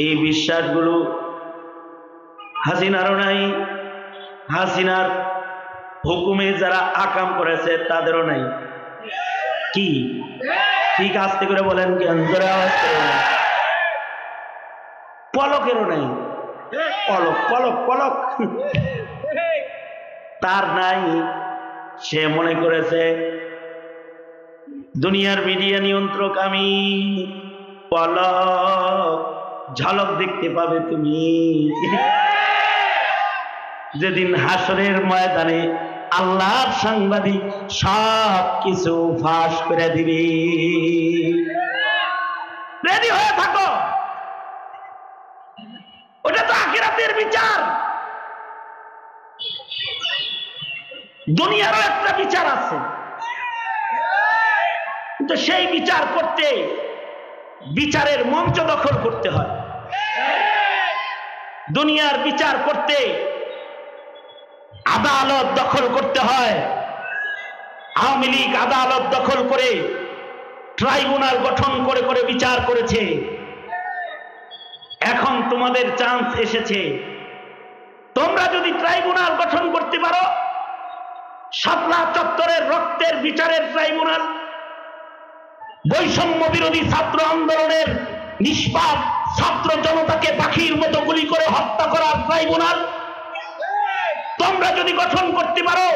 এই বিশ্বাসগুলো হাসিনারও নাই, হাসিনার হুকুমে যারা আকাম করেছে তাদেরও নাই। কি ঠিক আস্তে করে বলেন, কেন জোরে আওয়াজ করে বলেন। পলকেরও নাই, পলক পলক পলক তার নাই। সে মনে করেছে দুনিয়ার মিডিয়া নিয়ন্ত্রক আমি, পলক ঝলক দেখতে পাবে তুমি যেদিন হাসরের ময়দানে আল্লাহর সাংবাদিক সব কিছু ফাঁস করে দিবে। রেডি হয়ে থাকো, ওটা তো আখিরাতের বিচার। দুনিয়ারও একটা বিচার আছে, কিন্তু সেই বিচার করতে বিচারের মঞ্চ দখল করতে হয়। দুনিয়ার বিচার করতে আদালত দখল করতে হয়। আওয়ামী লীগ আদালত দখল করে ট্রাইব্যুনাল গঠন করে করে বিচার করেছে। এখন তোমাদের চান্স এসেছে, তোমরা যদি ট্রাইব্যুনাল গঠন করতে পারো, শাপলা চত্বরের রক্তের বিচারের ট্রাইব্যুনাল, বৈষম্য বিরোধী ছাত্র আন্দোলনের নিষ্পাপ ছাত্র জনতাকে পাখির মতো গুলি করে হত্যা করার ট্রাইব্যুনাল তোমরা যদি গঠন করতে পারো,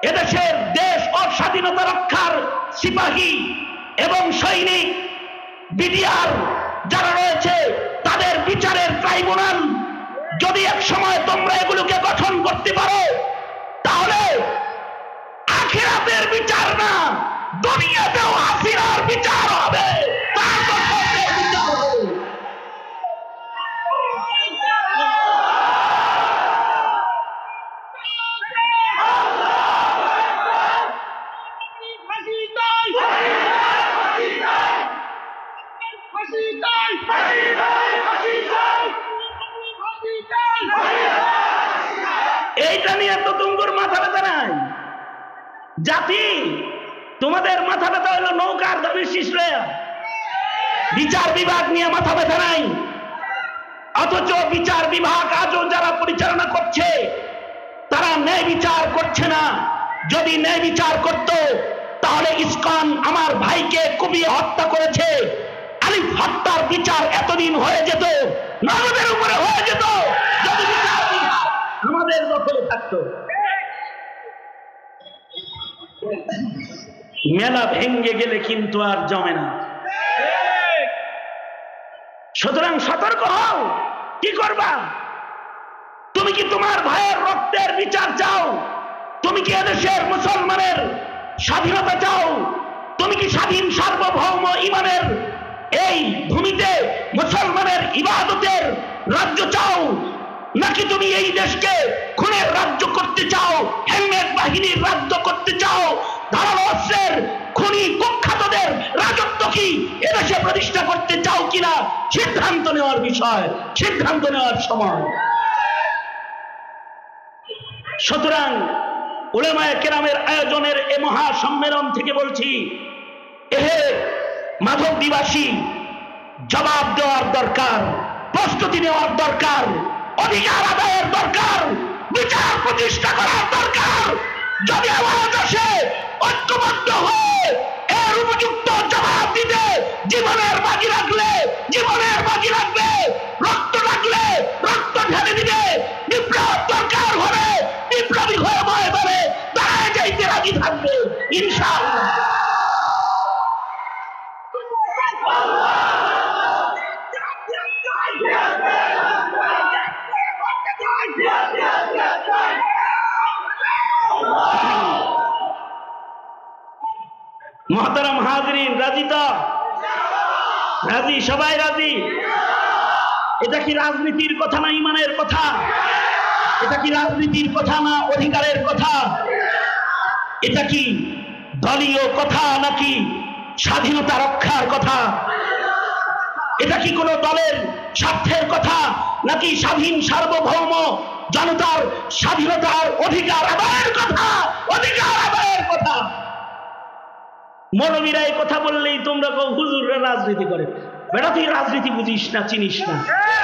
এদেশের দেশ ও স্বাধীনতা রক্ষার সিপাহী এবং সৈনিক বিডিআর যারা রয়েছে তাদের বিচারের ট্রাইব্যুনাল যদি এক সময় তোমরা এগুলোকে গঠন করতে পারো, তাহলে আখিরাতের বিচার না, দুনিয়াতেও হাসিনার বিচার হবে। এইটা নিয়ে তো তোমার মাথা ব্যথা নাই। জাতি তোমাদের মাথা ব্যথা হলো নৌকার দাবি শিশলে, বিচার বিভাগ নিয়ে মাথা ব্যথা নাই। অথচ বিচার বিভাগ আজও যারা পরিচালনা করছে তারা ন্যায় বিচার করছে না। যদি ন্যায় বিচার করত তাহলে ইসকন আমার ভাইকে কুপিয়ে হত্যা করেছে, আলিফ হত্যার বিচার এতদিন হয়ে যেত, নগদের উপরে হয়ে যেত, যদি বিচার বিভাগ আমাদের দখলে থাকতো। মেলা ভেঙ্গে গেলে কিন্তু আর জমে না। সুতরাং সতর্ক হও। কি করবা? তুমি কি তোমার ভাইয়ের রক্তের বিচার চাও? তুমি কি এদেশের মুসলমানের স্বাধীনতা চাও? তুমি কি স্বাধীন সার্বভৌম ইমানের এই ভূমিতে মুসলমানের ইবাদতের রাজ্য চাও, নাকি তুমি এই দেশকে খুনের রাজ্য করতে চাও, হেলমেট বাহিনীর রাজ্য করতে চাও, ধারালো অস্ত্রের খুনি কুখ্যাতদের রাজত্ব কি এদেশে প্রতিষ্ঠা করতে চাও কিনা সিদ্ধান্ত নেওয়ার বিষয়, সিদ্ধান্ত নেওয়ার সময়। সুতরাং উলামায়ে কেরামের আয়োজনের এ মহা সম্মেলন থেকে বলছি, এহে মাধবদীবাসী, জবাব দেওয়ার দরকার, প্রস্তুতি নেওয়ার দরকার, অধিকার আদায়ের দরকার, বিচার প্রতিষ্ঠা করার দরকার। যদি আওয়াজ আসে ঐক্যবদ্ধ হয়ে এর উপযুক্ত জবাব দিতে জীবনের বাজি রাখলে, জীবনের বাজি রাখলে, রক্ত রাখলে রক্ত ঢেলে দিবে। বিপ্লব দরকার হলে বিপ্লবী হয়ে ময়দানে দাঁড়ায় যাইতে রাজি থাকবে ইনশাআল্লাহ। মোহতারাম হাজরিন, রাজি তো? রাজি? সবাই রাজি? এটা কি রাজনীতির কথা না ইমানের কথা? এটা কি রাজনীতির কথা না অধিকারের কথা? এটা কি দলীয় কথা নাকি স্বাধীনতা রক্ষার কথা? এটা কি কোনো দলের স্বার্থের কথা নাকি স্বাধীন সার্বভৌম জনতার স্বাধীনতার অধিকার আদায়ের কথা? অধিকার আদায়ের কথা। মৌলবীরা এই কথা বললেই তোমরা হুজুররা রাজনীতি করে। বেটা তুই রাজনীতি বুঝিস না, চিনিস না,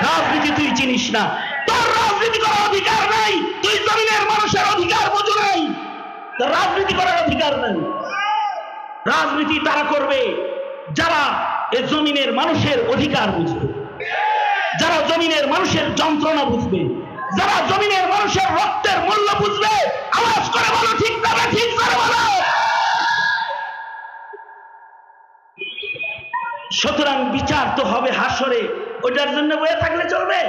রাজনীতি তুই চিনিস না, তোর রাজনীতি করার অধিকার নাই, তুই জমিনের মানুষের অধিকার বোঝো নাই, তোর রাজনীতি করার অধিকার নাই। রাজনীতি তারা করবে যারা এ জমিনের মানুষের অধিকার বুঝবে, যারা জমিনের মানুষের যন্ত্রণা বুঝবে, যারা জমিনের মানুষের রক্তের মূল্য বুঝবে। আওয়াজ করে বলো ঠিক না, ঠিক করে বলো। সুতরাং বিচার তো হবে হাসরে, ওটার জন্য বয়ে থাকলে চলবে?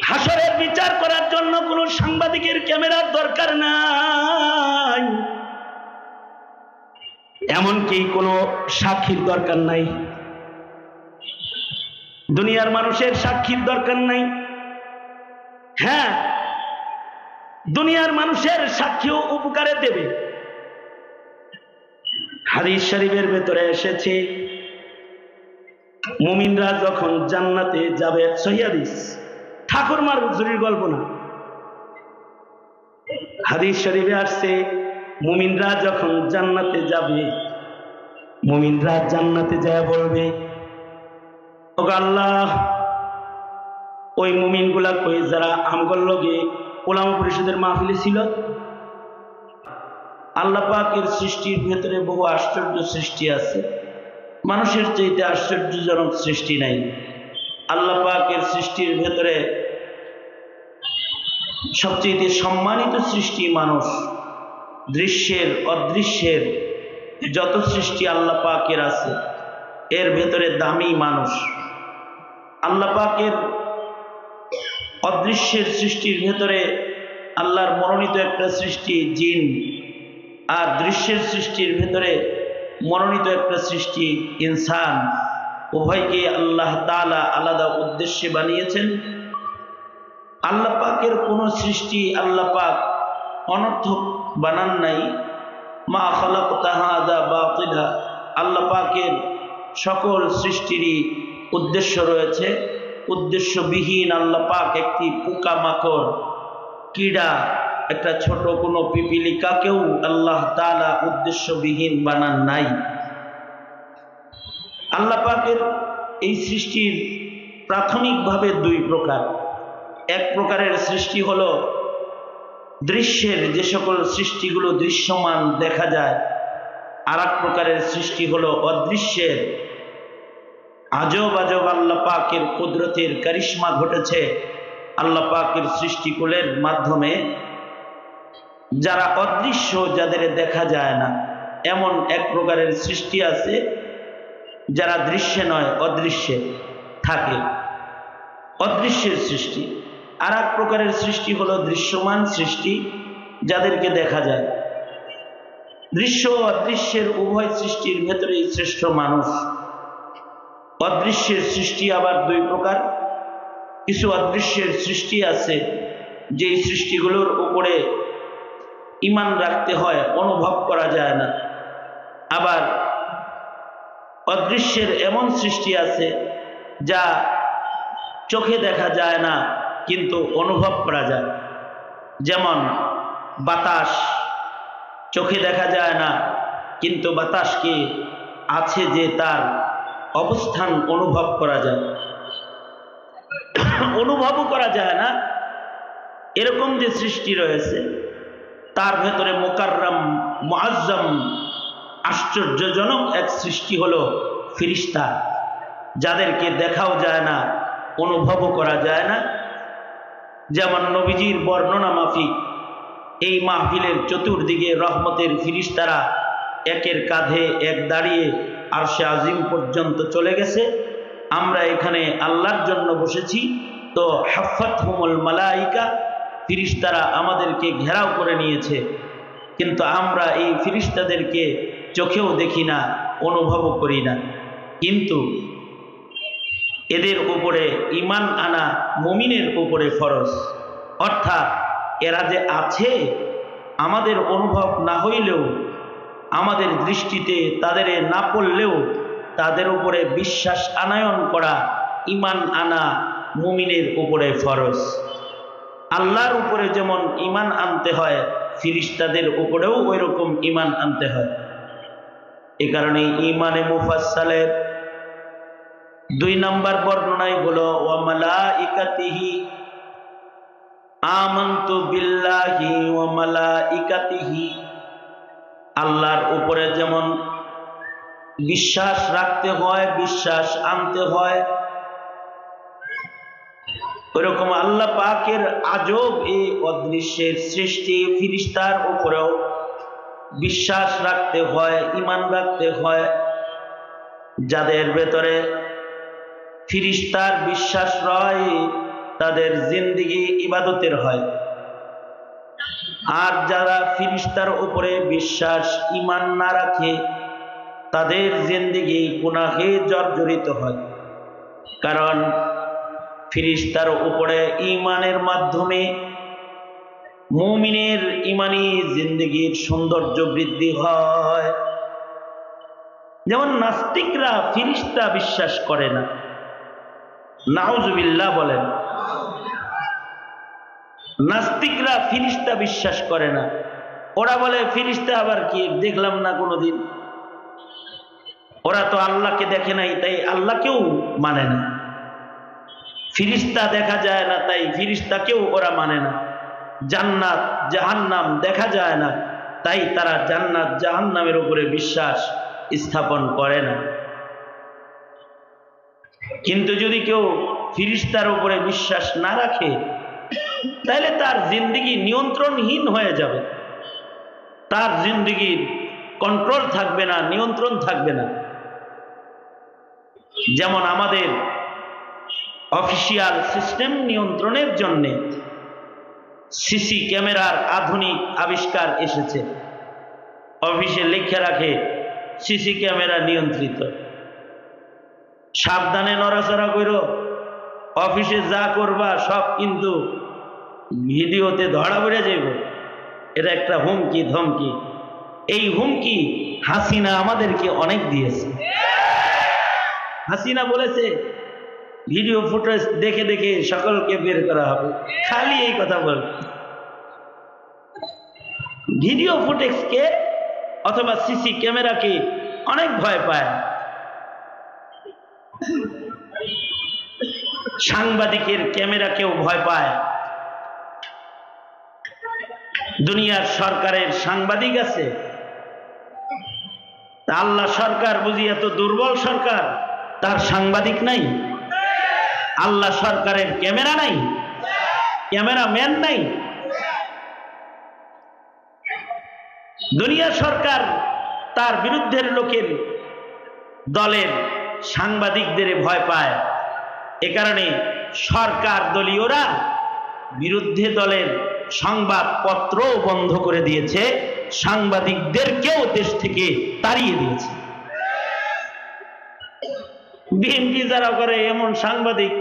হাসরের বিচার করার জন্য কোন সাংবাদিকের ক্যামেরার দরকার নাই, এমনকি কোন সাক্ষীর দরকার নাই, দুনিয়ার মানুষের সাক্ষীর দরকার নাই। হ্যাঁ, দুনিয়ার মানুষের সাক্ষীও উপকারে দেবে। হাদিস শরীফের ভেতরে এসেছে, মুমিনরা যখন জান্নাতে যাবে, সহিহ হাদিস, ঠাকুরমার হুজুরির গল্প না, হাদিস শরীফে আসছে, মুমিনরা যখন জান্নাতে যাবে, মুমিনরা জান্নাতে যায় বলবে, ও আল্লাহ, ওই মুমিনগুলা কই যারা আমগর লগে ওলামা পরিষদের মাহফিলে ছিল। আল্লাহ পাকের সৃষ্টির ভেতরে বহু আশ্চর্য সৃষ্টি আছে, মানুষের চাইতে আশ্চর্যজনক সৃষ্টি নাই। আল্লাহ পাকের সৃষ্টির ভেতরে সবচেয়ে সম্মানিত সৃষ্টি মানুষ। দৃশ্যের অদৃশ্যের যত সৃষ্টি আল্লাহ পাকের আছে, এর ভেতরে দামি মানুষ। আল্লাহ পাকের অদৃশ্যের সৃষ্টির ভেতরে আল্লাহর মনোনীত একটা সৃষ্টি জিন, আর দৃশ্যের সৃষ্টির ভেতরে মনোনীত একটা সৃষ্টি ইনসান। উভয়কে আল্লাহ তাআলা আলাদা উদ্দেশ্যে বানিয়েছেন। আল্লাহ পাকের কোন সৃষ্টি আল্লাহ পাক অনর্থক বানান নাই। মা খালাকতা হাযা বাতিলা, আল্লাহ পাকের সকল সৃষ্টিরই উদ্দেশ্য রয়েছে। উদ্দেশ্যবিহীন আল্লাহ পাক একটি পোকামাকড়, কীড়া, একটা ছোট কোনো পিপিলিকাকেও আল্লাহ তাআলা উদ্দেশ্যবিহীন বানান নাই। আল্লাহ পাকের এই সৃষ্টির প্রাথমিকভাবে দুই প্রকার। এক প্রকারের সৃষ্টি হলো দৃশ্যের, যে সকল সৃষ্টিগুলো দৃশ্যমান দেখা যায়। আর এক প্রকারের সৃষ্টি হলো অদৃশ্যের। আজব আজব আল্লাহ পাকের কুদরতের কারিশমা ঘটেছে আল্লাহ পাকের সৃষ্টিকুলের মাধ্যমে। যারা অদৃশ্য, যাদের দেখা যায় না, এমন এক প্রকারের সৃষ্টি আছে যারা দৃশ্যে নয় অদৃশ্যে থাকে, অদৃশ্যের সৃষ্টি। আর এক প্রকারের সৃষ্টি হলো দৃশ্যমান সৃষ্টি, যাদেরকে দেখা যায়। দৃশ্য ও অদৃশ্যের উভয় সৃষ্টির ভেতরেই শ্রেষ্ঠ মানুষ। অদৃশ্যের সৃষ্টি আবার দুই প্রকার। কিছু অদৃশ্যের সৃষ্টি আছে যেই সৃষ্টিগুলোর উপরে ঈমান রাখতে হয়, অনুভব করা যায় না। আবার অদৃশ্যের এমন সৃষ্টি আছে যা চোখে দেখা যায় না কিন্তু অনুভব করা যায়। যেমন বাতাস, চোখে দেখা যায় না কিন্তু বাতাসকে আছে যে তার অবস্থান অনুভব করা যায়, অনুভবও করা যায় না। এরকম যে সৃষ্টি রয়েছে তার ভেতরে মুকাররম মুআজ্জম আশ্চর্যজনক এক সৃষ্টি হলো ফেরেশতা, যাদেরকে দেখাও যায় না, অনুভবও করা যায় না। যেমন নবীজির বর্ণনা মাফিক এই মাহফিলের চতুর্দিকে রহমতের ফেরেশতারা একের কাঁধে এক দাঁড়িয়ে আরশে আজিম পর্যন্ত চলে গেছে। আমরা এখানে আল্লাহর জন্য বসেছি, তো হাফাতহুমুল মালাইকা, ফেরেশতারা আমাদেরকে ঘেরাও করে নিয়েছে, কিন্তু আমরা এই ফেরেশতাদেরকে চোখেও দেখি না, অনুভবও করি না। কিন্তু এদের উপরে ঈমান আনা মুমিনের উপরে ফরজ। অর্থাৎ এরা যে আছে, আমাদের অনুভব না হইলেও, আমাদের দৃষ্টিতে তাদের না পড়লেও তাদের উপরে বিশ্বাস আনয়ন করা, ঈমান আনা মুমিনের উপরে ফরজ। আল্লাহর উপরে যেমন ঈমান আনতে হয়, ফেরেশতাদের উপরেও ওই রকম ঈমান আনতে হয়। এ কারণে ঈমানে মুফাসসালের 2 নম্বর বর্ণনায় হলো ওয়া মালাইকাতিহি, আমানতু বিল্লাহি ওয়া মালাইকাতিহি, আল্লাহর উপরে যেমন বিশ্বাস রাখতে হয়, বিশ্বাস আনতে হয়, ওইরকম আল্লাহ পাকের আজব এই অদৃশ্যের সৃষ্টি ফিরিস্তার উপরেও বিশ্বাস রাখতে হয়, ঈমান রাখতে হয়। যাদের ভেতরে ফিরিস্তার বিশ্বাস রয় তাদের জিন্দেগি ইবাদতের হয়, আর যারা ফিরিস্তার উপরে বিশ্বাস ঈমান না রাখে তাদের জিন্দেগি গুনাহে জর্জরিত হয়। কারণ ফিরিস্তার উপরে ঈমানের মাধ্যমে মুমিনের ঈমানি জিন্দেগির সৌন্দর্য বৃদ্ধি হয়। যেমন নাস্তিকরা ফিরিস্তা বিশ্বাস করে না, নাউজুবিল্লাহ বলেন। নাস্তিকরা ফিরিস্তা বিশ্বাস করে না, ওরা বলে ফিরিস্তা আবার কি, দেখলাম না কোনোদিন। ওরা তো আল্লাহকে দেখে নাই, তাই আল্লাহকেও মানে না। ফিরিস্তা দেখা যায় না, তাই ফিরিস্তাকেও ওরা মানে না। জান্নাত জাহান্নাম দেখা যায় না, তাই তারা জান্নাত জাহান্নামের উপরে বিশ্বাস স্থাপন করে না। কিন্তু যদি কেউ ফিরিস্তার উপরে বিশ্বাস না রাখে তাহলে তার জিন্দেগি নিয়ন্ত্রণহীন হয়ে যাবে, তার জিন্দেগির কন্ট্রোল থাকবে না, নিয়ন্ত্রণ থাকবে না। যেমন আমাদের অফিসিয়াল সিস্টেম নিয়ন্ত্রণের জন্য সিসি ক্যামেরার আধুনিক আবিষ্কার এসেছে। অফিসে লিখে রাখে সিসি ক্যামেরা নিয়ন্ত্রিত, সাবধানে নড়াচড়া করো, অফিসে যা করবা সব কিন্তু ভিডিওতে ধরা পড়ে যাইব। এটা একটা হুমকি ধমকি। এই হুমকি হাসিনা আমাদেরকে অনেক দিয়েছে। হাসিনা বলেছে ভিডিও ফুটেজ দেখে দেখে সকলকে বের করা হবে, খালি এই কথা বল। ভিডিও ফুটেজকে অথবা সিসি ক্যামেরাকে অনেক ভয় পায়। সাংবাদিকের ক্যামেরাকেও ভয় পায়। দুনিয়ার সরকারের সাংবাদিক আছে, আল্লাহ সরকার বুঝি এত দুর্বল সরকার, তার সাংবাদিক নাই? আল্লাহ সরকারের ক্যামেরা নাই, ক্যামেরাম্যান নাই? দুনিয়া সরকার তার বিরুদ্ধের লোকের দলের সাংবাদিকদের ভয় পায়। এ কারণে সরকার দলীয়রা বিরুদ্ধে দলের সংবাদপত্র বন্ধ করে দিয়েছে, সাংবাদিকদেরকেও দেশ থেকে তাড়িয়ে দিয়েছে। বিএনপি যারা করে এমন সাংবাদিক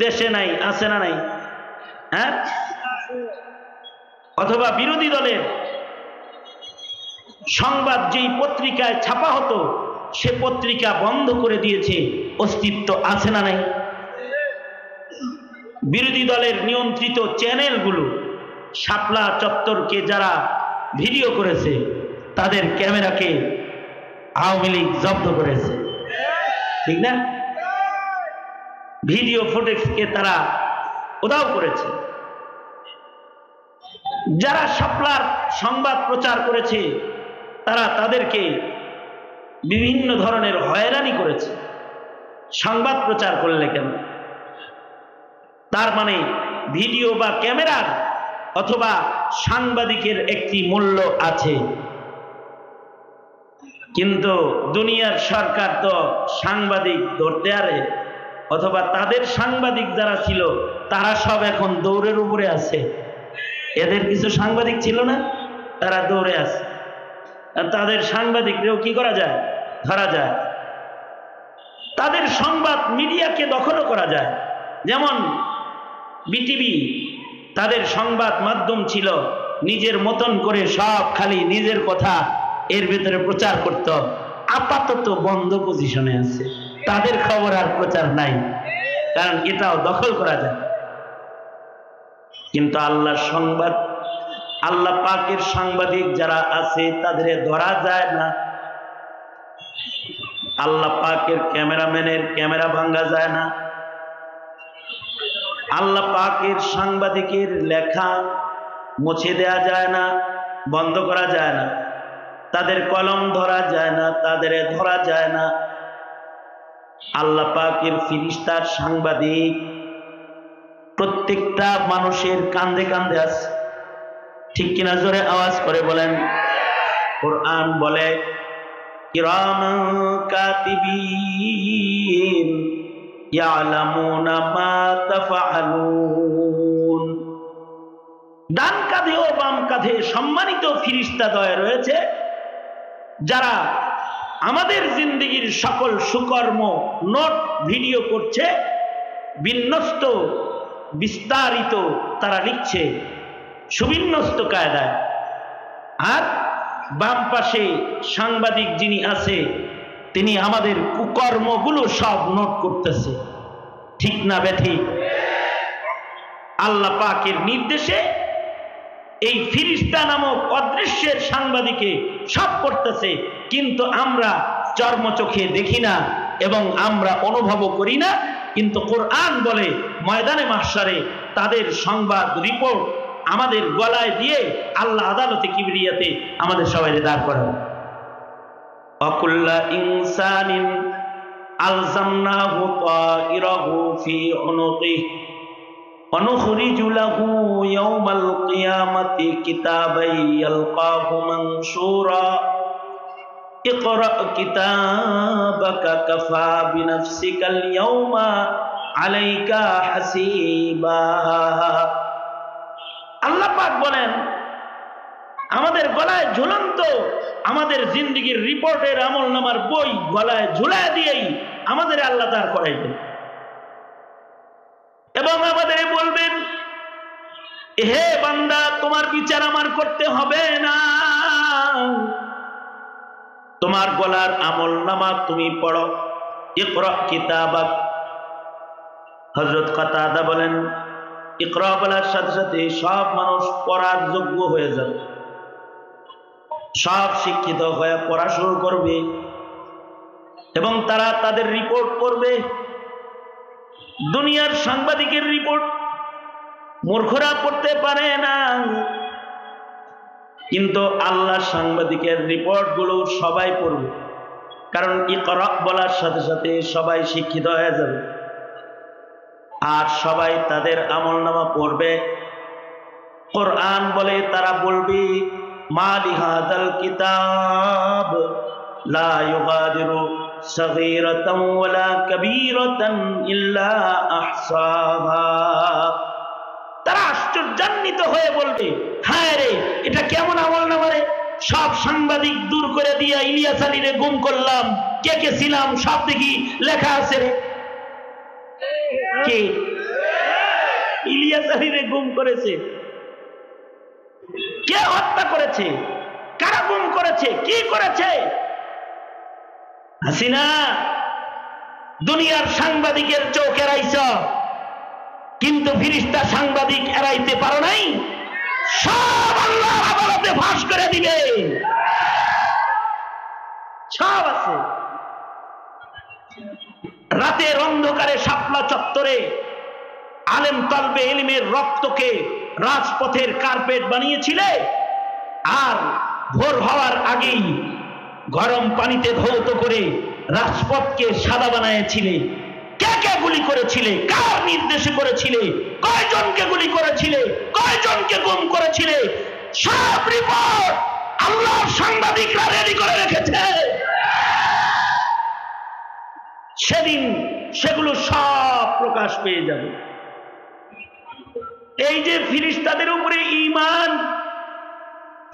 দেশে নাই, আছে না নাই? হ্যাঁ, অথবা বিরোধী দলের সংবাদ যেই পত্রিকায় ছাপা হতো সে পত্রিকা বন্ধ করে দিয়েছে, অস্তিত্ব আছে না নাই? বিরোধী দলের নিয়ন্ত্রিত চ্যানেলগুলো শাপলা চত্বরকে যারা ভিডিও করেছে তাদের ক্যামেরাকে আওয়ামী লীগ জব্দ করেছে, ঠিক না? ভিডিও ফুটেজকে তারা উধাও করেছে। যারা শাপলার সংবাদ প্রচার করেছে তারা তাদেরকে বিভিন্ন ধরনের হয়রানি করেছে। সংবাদ প্রচার করলে কেন? তার মানে ভিডিও বা ক্যামেরার অথবা সাংবাদিকের একটি মূল্য আছে। কিন্তু দুনিয়ার সরকার তো সাংবাদিক ধরতে আরে, অথবা তাদের সাংবাদিক যারা ছিল তারা সব এখন দৌড়ের উপরে আছে। এদের কিছু সাংবাদিক ছিল না, তারা দৌড়ে আছে। আর তাদের সাংবাদিকরেও কি করা যায়? ধরা যায়। তাদের সংবাদ মিডিয়াকে দখলও করা যায়। যেমন বিটিভি, তাদের সংবাদ মাধ্যম ছিল, নিজের মতন করে সব খালি নিজের কথা এর ভিতরে প্রচার করত। আপাতত বন্ধ পজিশনে আছে, তাদের খবর আর প্রচার নাই, কারণ এটাও দখল করা যায়। কিন্তু আল্লাহর সংবাদ, আল্লাহ পাকের সাংবাদিক যারা আছে তাদের ধরা যায় না। আল্লাহ পাকের ক্যামেরাম্যানের ক্যামেরা ভাঙ্গা যায় না, আল্লাহ পাকের সাংবাদিকের লেখা মুছে দেয়া যায় না, বন্ধ করা যায় না, তাদের কলম ধরা যায় না, তাদের ধরা যায় না। আল্লাহ পাকের ফেরেশতার সাংবাদিক প্রত্যেকটা মানুষের কাঁধে কাঁধে আছে, ঠিক কিনা? জোরে আওয়াজ করে বলেন। কোরআন বলে কিরামান কাতিবিন ইয়ালামুনা মা তাফআলুন। ডান কাঁধে ও বাম কাঁধে সম্মানিত ফেরেশতাদ্বয় রয়েছে, যারা আমাদের জিন্দেগির সকল সুকর্ম নোট ভিডিও করছে, বিন্যস্ত বিস্তারিত তারা লিখছে সুবিন্যস্ত কায়দায়। আর বাম পাশে সাংবাদিক যিনি আছে, তিনি আমাদের কুকর্মগুলো সব নোট করতেছে, ঠিক না বেঠিক? আল্লাহ পাকের নির্দেশে এই ফেরেশতা নামক অদৃশ্যের সাংবাদিকে সব করতেছে, কিন্তু আমরা চর্মচোখে দেখি না এবং আমরা অনুভবও করি না। কিন্তু কোরআন বলে ময়দানে মাহশারে তাদের সংবাদ রিপোর্ট আমাদের গলায় দিয়ে আল্লাহ আদালতে কিবরিয়াতে আমাদের সবাই দাঁড় করাবে। অকুল্লা ইনসানিন আলজামনাহু তাইরাহু ফি উনুকিহি অনুখরিজু লাহু ইয়াওমাল কিয়ামাতি কিতাবান ইয়ালকাহু মানশুরা ইকরা কিতাবাকা কাফা বিনাফসিকাল ইয়াওমা আলাইকা হাসিবা। আল্লাহ পাক বলেন আমাদের গলায় ঝুলন্ত আমাদের জিন্দেগির রিপোর্টের আমলনামার বই গলায় ঝুলায় দিয়েই আমাদের আল্লাহ দাঁড় করাইবেন এবং আমাদের বলবেন, হে বান্দা, তোমার বিচার আমার করতে হবে না, তোমার গলার আমলনামা তুমি পড়ো। ইকরা কিতাবাক। হযরত কাতাদা বলেন ইকরা বলার সাথে সাথে সব মানুষ পড়ার যোগ্য হয়ে যাবে, সব শিক্ষিত হয়ে পড়া শুরু করবে এবং তারা তাদের রিপোর্ট করবে। দুনিয়ার সাংবাদিকের রিপোর্ট মূর্খরা পড়তে পারে না, কিন্তু আল্লাহ সাংবাদিকের রিপোর্ট গুলো সবাই পড়বে, কারণ ইকরা বলার সাথে সাথে সবাই শিক্ষিত হয়ে যাবে আর সবাই তাদের আমলনামা পড়বে। কোরআন বলে তারা বলবে, মা লিহাযাল কিতাব লা ইউগাদিরু সাগীরাতান ওয়ালা কাবীরাতান ইল্লা আহসাহা। তারা আশ্চর্যান্বিত হয়ে বলবে, হায় রে, এটা কেমন আমলনামা রে, সব সাংবাদিক দূর করে দিয়া ইলিয়াস আলীরে গুম করলাম, কে কে ছিলাম সব দেখি লেখা আছে রে। কে ইলিয়াস আলীরে গুম করেছে? কে হত্যা করেছে? কারা গুম করেছে? কি করেছে? হাসিনা। দুনিয়ার সাংবাদিকের চোখ এড়াইছ, কিন্তু ফেরেশতা সাংবাদিক এড়াইতে পারো নাই। সব আল্লাহর আদালতে ফাঁস করে দিবে, সব আছে। রাতের অন্ধকারে শাপলা চত্বরে আলেম তলবে ইলমের রক্তকে রাজপথের কার্পেট বানিয়েছিলে, আর ভোর হওয়ার আগেই গরম পানিতে ধৌত করে রাজপথকে সাদা বানিয়েছিলে। কে কে গুলি করেছিলে? কার নির্দেশে করেছিলে? কয়জনকে গুলি করেছিলে? কয়জনকে গুম করেছিলে? সব রিপোর্ট আল্লাহর সাংবাদিকরা রেডি করে রেখেছে। সেদিন সেগুলো সব প্রকাশ পেয়ে যাবে। এই যে ফেরেশতাদের উপরে ঈমান,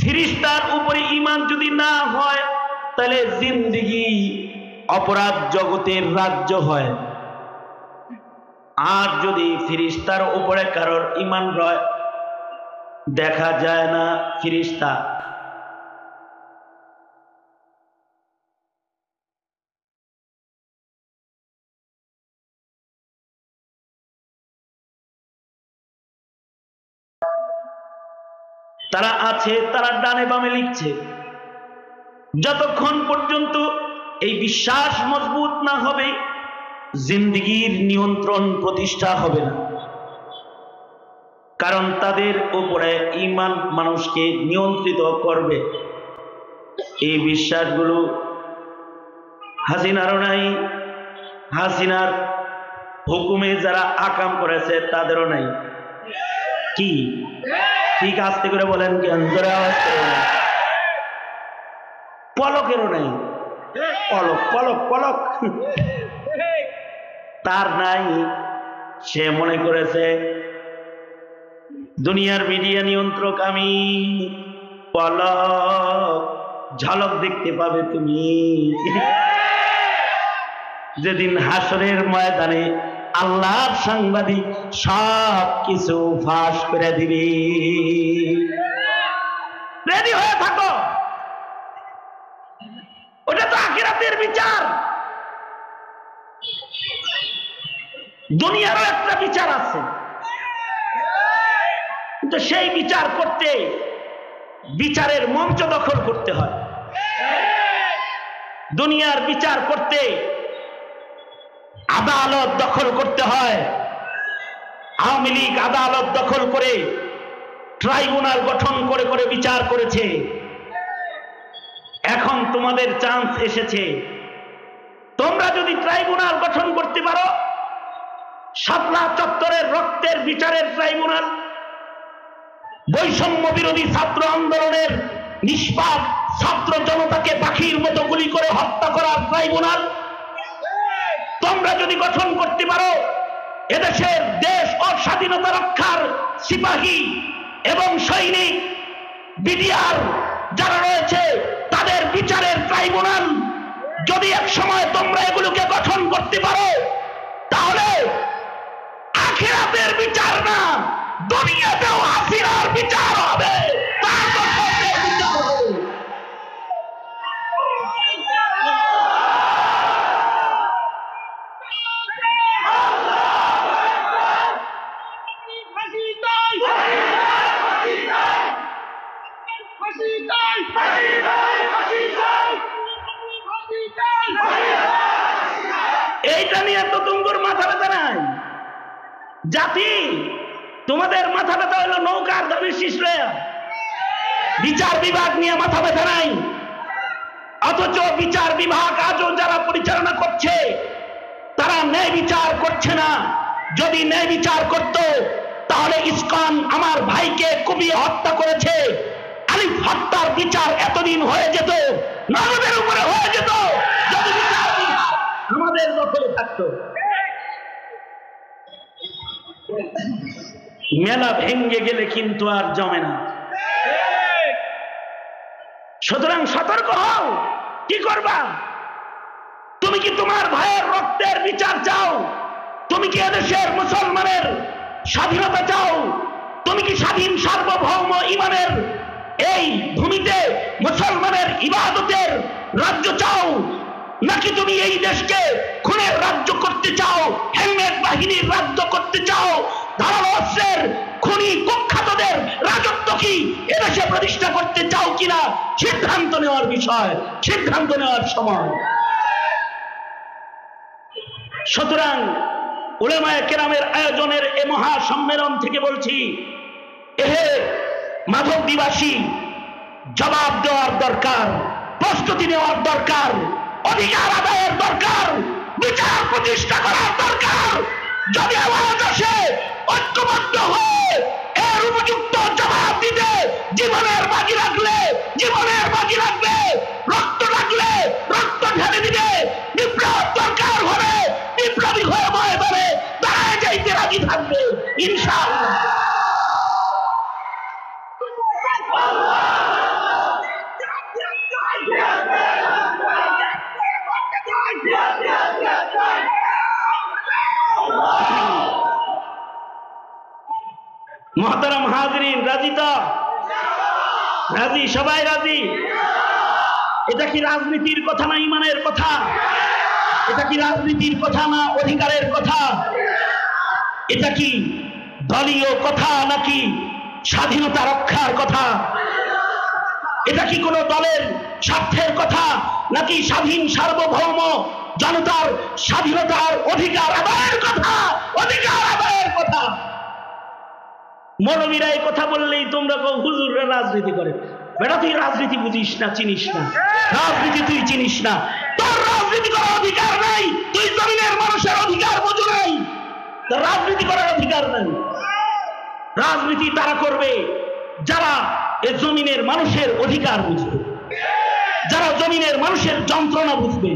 ফেরেশতার উপরে ঈমান যদি না হয়, তাহলে জিন্দেগি অপরাধ জগতের রাজ্য হয়। আর যদি ফেরেশতার উপরে কারোর ঈমান রয়, দেখা যায় না ফেরেশতা। তারা আছে, তারা ডানে বামে লিখছে। যতক্ষণ পর্যন্ত এই বিশ্বাস মজবুত না হবে, জিন্দেগির নিয়ন্ত্রণ প্রতিষ্ঠা হবে না। কারণ তাদের উপরে ঈমান মানুষকে নিয়ন্ত্রিত করবে। এই বিশ্বাসগুলো হাসিনারও নাই, হাসিনার হুকুমে যারা আকাম করেছে তাদেরও নাই। কি ঠিক আস্তে করে বলেন, কেন জোরে আওয়াজ করে বলেন। পলকেরও নাই, পলক পলক পলক তার নাই। সে মনে করেছে দুনিয়ার মিডিয়া নিয়ন্ত্রক আমি, পলক ঝলক দেখতে পাবে তুমি। যেদিন হাসরের ময়দানে আল্লাহর সাংবাদিক সব কিছু ফাঁস করে দিবে, রেডি হয়ে থাকো। ওটা তো আখিরাতের বিচার। দুনিয়ারও একটা বিচার আছে, কিন্তু সেই বিচার করতে বিচারের মঞ্চ দখল করতে হয়। দুনিয়ার বিচার করতে আদালত দখল করতে হয়। আওয়ামী লীগ আদালত দখল করে ট্রাইব্যুনাল গঠন করে করে বিচার করেছে। এখন তোমাদের চান্স এসেছে, তোমরা যদি ট্রাইব্যুনাল গঠন করতে পারো, শাপলা চত্বরের রক্তের বিচারের ট্রাইব্যুনাল, বৈষম্য বিরোধী ছাত্র আন্দোলনের নিষ্পাপ ছাত্র জনতাকে পাখির মতো গুলি করে হত্যা করার ট্রাইব্যুনাল তোমরা যদি গঠন করতে পারো, এদেশের দেশ ও স্বাধীনতা রক্ষার সিপাহী এবং সৈনিক বিডিআর যারা রয়েছে তাদের বিচারের ট্রাইব্যুনাল যদি এক সময় তোমরা এগুলোকে গঠন করতে পারো, তাহলে আখিরাতের বিচার না, দুনিয়াতেও হাসিনার বিচার হবে। এইটা নিয়ে তো তোমার মাথা ব্যথা নাই। জাতি তোমাদের মাথা ব্যথা হলো নৌকার দাবি শিশরে, বিচার বিভাগ নিয়ে মাথা ব্যথা নাই। অথচ বিচার বিভাগ আজও যারা পরিচালনা করছে তারা ন্যায় বিচার করছে না। যদি ন্যায় বিচার করত তাহলে ইসকন আমার ভাইকে কুপিয়ে হত্যা করেছে, আলিফ হত্যার বিচার এতদিন হয়ে যেত, নরদের উপরে হয়ে যেত, যদি বিচার বিভাগ আমাদের দখলে থাকতো। মেলা ভেঙ্গে গেলে কিন্তু আর জমে না। সুতরাং সতর্ক হও। কি করবা? তুমি কি তোমার ভাইয়ের রক্তের বিচার চাও? তুমি কি এদেশের মুসলমানের স্বাধীনতা চাও? তুমি কি স্বাধীন সার্বভৌম ইমানের এই ভূমিতে মুসলমানের ইবাদতের রাজ্য চাও, নাকি তুমি এই দেশকে খুনের রাজ্য করতে চাও, হেলমেট বাহিনীর রাজ্য করতে চাও, ধারালো অস্ত্রের খুনি কুখ্যাতদের রাজত্ব কি এদেশে প্রতিষ্ঠা করতে চাও কিনা সিদ্ধান্ত নেওয়ার বিষয়, সিদ্ধান্ত নেওয়ার সময়। সুতরাং উলামায়ে কেরামের আয়োজনের এ মহা সম্মেলন থেকে বলছি, এহে মাধবদীবাসী, জবাব দেওয়ার দরকার, প্রস্তুতি নেওয়ার দরকার, অধিকার আদায়ের দরকার, বিচার প্রতিষ্ঠা করার দরকার। যদি আওয়াজ আসে ঐক্যবদ্ধ হয়ে এর উপযুক্ত জবাব দিতে জীবনের বাজি রাখলে, জীবনের বাজি রাখবে, রক্ত রাখলে রক্ত ঢেলে দিবে। বিপ্লব দরকার হলে বিপ্লবী হয়ে ময়দানে দাঁড়ায় যাইতে রাজি থাকবে ইনশাআল্লাহ। মুহতারাম হাজরিন, রাজি তো? রাজি? সবাই রাজি? এটা কি রাজনীতির কথা না ইমানের কথা? এটা কি রাজনীতির কথা না অধিকারের কথা? এটা কি দলীয় কথা নাকি স্বাধীনতা রক্ষার কথা? এটা কি কোনো দলের স্বার্থের কথা, নাকি স্বাধীন সার্বভৌম জনতার স্বাধীনতার অধিকার আদায়ের কথা? অধিকার আদায়ের কথা। মৌলবীরা এই কথা বললেই তোমরা হুজুররা রাজনীতি করে। বেটা তুই রাজনীতি বুঝিস না, চিনিস না, রাজনীতি তুই চিনিস না, তোর রাজনীতি করার অধিকার নাই, তুই জমিনের মানুষের অধিকার বোঝো নাই, তোর রাজনীতি করার অধিকার নাই। রাজনীতি তারা করবে যারা এ জমিনের মানুষের অধিকার বুঝবে, যারা জমিনের মানুষের যন্ত্রণা বুঝবে,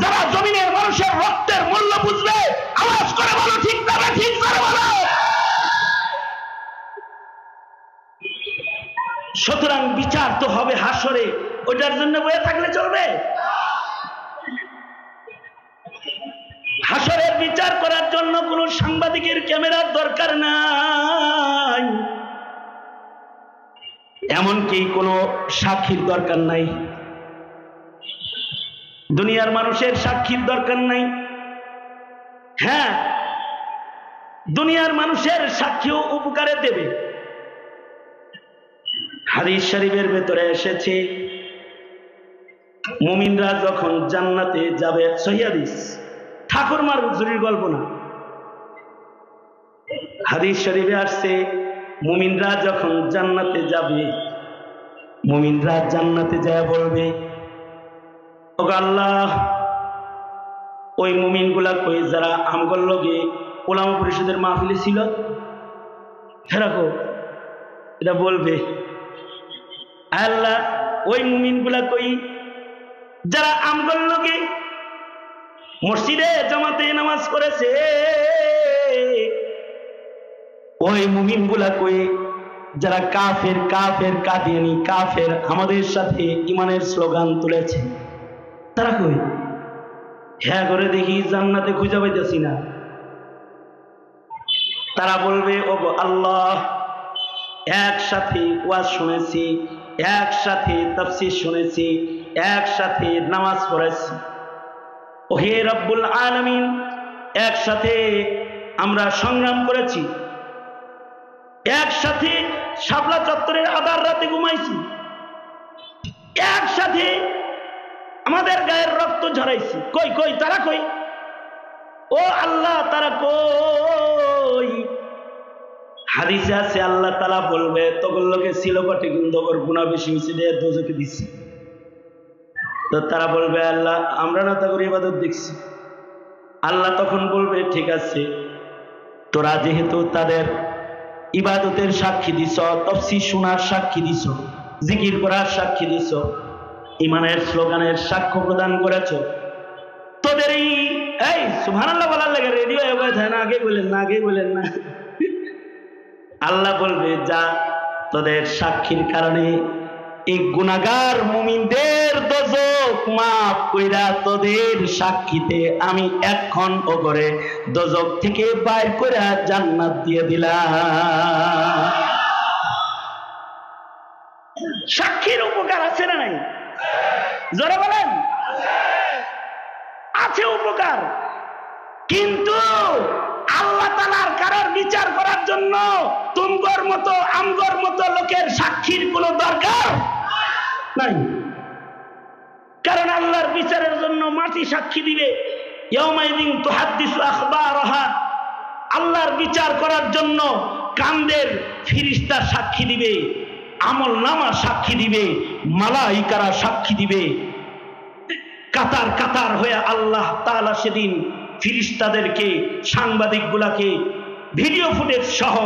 যারা জমিনের মানুষের রক্তের মূল্য বুঝবে। আওয়াজ করে বলো ঠিক না, ঠিক করে বলো। সুতরাং বিচার তো হবে হাসরে, ওটার জন্য বয়ে থাকলে চলবে? হাসরের বিচার করার জন্য কোন সাংবাদিকের ক্যামেরার দরকার নাই, এমনকি কোনো সাক্ষীর দরকার নাই, দুনিয়ার মানুষের সাক্ষীর দরকার নাই। হ্যাঁ, দুনিয়ার মানুষের সাক্ষীও উপকারে দেবে। হাদিস শরীফের ভেতরে এসেছে, মুমিনরা যখন জান্নাতে যাবে, সহিহ হাদিস, ঠাকুরমার হুজুরির গল্প না, হাদিস শরীফে আসছে, মুমিনরা যখন জান্নাতে যাবে, মুমিনরা জান্নাতে যায় বলবে, ও আল্লাহ, ওই মুমিনগুলা কই যারা আমগর লগে ওলামা পরিষদের মাহফিলে ছিল, হেরাকো এটা বলবে, আল্লাহ ওই মুমিনগুলা কই যারা আমগর লগে মসজিদে জামাতে নামাজ পড়েছে, ওই মুমিনগুলা কই যারা কাফের, কাফের কাদিয়ানি, কাফের আমাদের সাথে ইমানের স্লোগান তুলেছে, তারা কই? হ্যাঁ করে দেখি জান্নাতে খুঁজে পাইতেছি না। তারা বলবে, ও আল্লাহ, একসাথে ওয়াজ শুনেছি, একসাথে তাফসীর শুনেছি, একসাথে নামাজ পড়েছি, ও হে রব্বুল আলামিন, একসাথে আমরা সংগ্রাম করেছি, একসাথে শাপলা চত্বরের আধার রাতে ঘুমাইছি, একসাথে আমাদের গায়ের রক্ত ঝরাইছি, কই কই তারা কই? ও আল্লাহ, তারা কই? হাদিসে আছে আল্লাহ তাআলা বলবে, তখন লোকে ছিল বটে কিন্তু ওর গুনাহ বেশি হয়েছে, দোজখে দিচ্ছে। তো তারা বলবে, আল্লাহ আমরা না তাদের ইবাদত দেখছি। আল্লাহ তখন বলবে, ঠিক আছে, তোরা যেহেতু তাদের ইবাদতের সাক্ষী দিছ, তাফসীর শোনার সাক্ষী দিছ, জিকির করার সাক্ষী দিছ, ইমানের স্লোগানের সাক্ষ্য প্রদান করেছ, তোদের এই সুবহানাল্লাহ বলার লাগে রেডিও না, আগে বলেন না, আগে বলেন না। আল্লাহ বলবে, যা, তোদের সাক্ষীর কারণে এই গুনাহগার মুমিনদের দোজখ মাফ কইরা তোদের সাক্ষীতে আমি এখন ওগরে দোজখ থেকে বাইর কইরা জান্নাত দিয়ে দিলাম। সাক্ষীর উপকার আছে না নাই? জোরে বলেন, আছে উপকার। কিন্তু আল্লাহ তাআলার কারোর বিচার করার জন্য তুমগর মতো আমগর মতো লোকের সাক্ষীর কোনো দরকার নাই। কারণ আল্লাহর বিচারের জন্য মাটি সাক্ষী দিবে, ইয়াউমাইযিন তুহাদ্দিসু আখবারাহা, আল্লাহর বিচার করার জন্য কান্দের ফেরেশতা সাক্ষী দিবে, আমলনামা সাক্ষী দিবে, মালাইকারা সাক্ষী দিবে। কাতার কাতার হয়ে আল্লাহ তাআলা সেদিন ফেরেশতাদেরকে, সাংবাদিকগুলাকে ভিডিও ফুটেজ সহ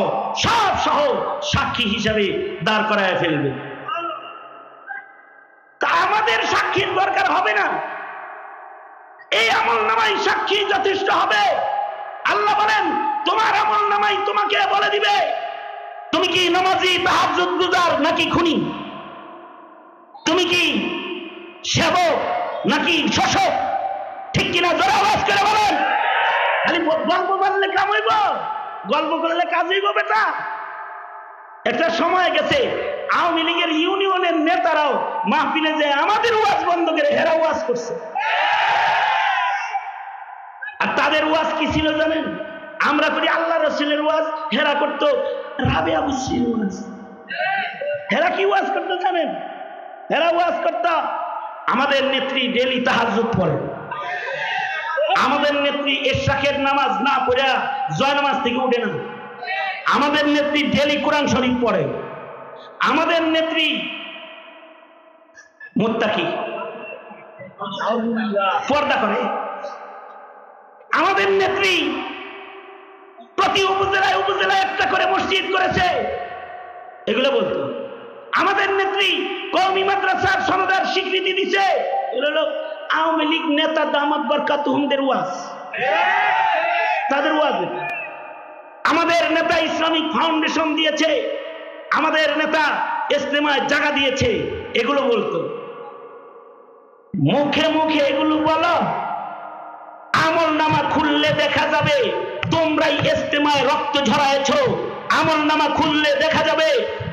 সব সহ সাক্ষী হিসাবে দাঁড় করায় ফেলবে। তা আমাদের সাক্ষীর দরকার হবে না, এই আমলনামাই সাক্ষী যথেষ্ট হবে। আল্লাহ বলেন, তোমার আমলনামাই তোমাকে বলে দিবে তুমি কি নামাজি, তাহাজ্জুদ গুজার নাকি খুনি, তুমি কি সেবক নাকি শোষক, ঠিক কিনা? জোরে আওয়াজ করে বলেন। খালি গল্প বললে কাম হইব? গল্প করলে কাজ হইব বেটা? একটা সময় গেছে আওয়ামী লীগের ইউনিয়নের নেতারাও মাহফিলে যে আমাদের ওয়াজ বন্ধ করে হেরা ওয়াজ করছে। আর তাদের ওয়াজ কি ছিল জানেন? আমরা করি আল্লাহ রাসূলের ওয়াজ, হেরা করতো রাবিয়া বুশরির ওয়াজ। হেরা কি ওয়াজ করতো জানেন? এরা ওয়াজ করতো। আমাদের নেত্রী ডেলি তাহাজ্জুদ পড়ে, আমাদের নেত্রী ইশরাকের নামাজ না পড়ে জয় নামাজ থেকে উঠে না, আমাদের নেত্রী ডেলি কোরআন শরীফ পড়ে, আমাদের নেত্রী মুত্তাকি পর্দা করে, আমাদের নেত্রী প্রতি উপজেলায় উপজেলায় একটা করে মসজিদ করেছে, এগুলো বলতো। আমাদের নেত্রী কওমি মাদ্রাসার সনদের স্বীকৃতি দিছে, এগুলো হলো আওয়ামী লীগ নেতা দামাত বরকাতুহুমদের ওয়াজ, তাদের ওয়াজ। আমাদের নেতা ইসলামিক ফাউন্ডেশন দিয়েছে, আমাদের নেতা ইজতেমায় জায়গা দিয়েছে, এগুলো বলতো। মুখে মুখে এগুলো বলো, আমলনামা খুললে দেখা যাবে তোমরাই ইজতেমায় রক্ত ঝরায়েছো, আমলনামা খুললে দেখা যাবে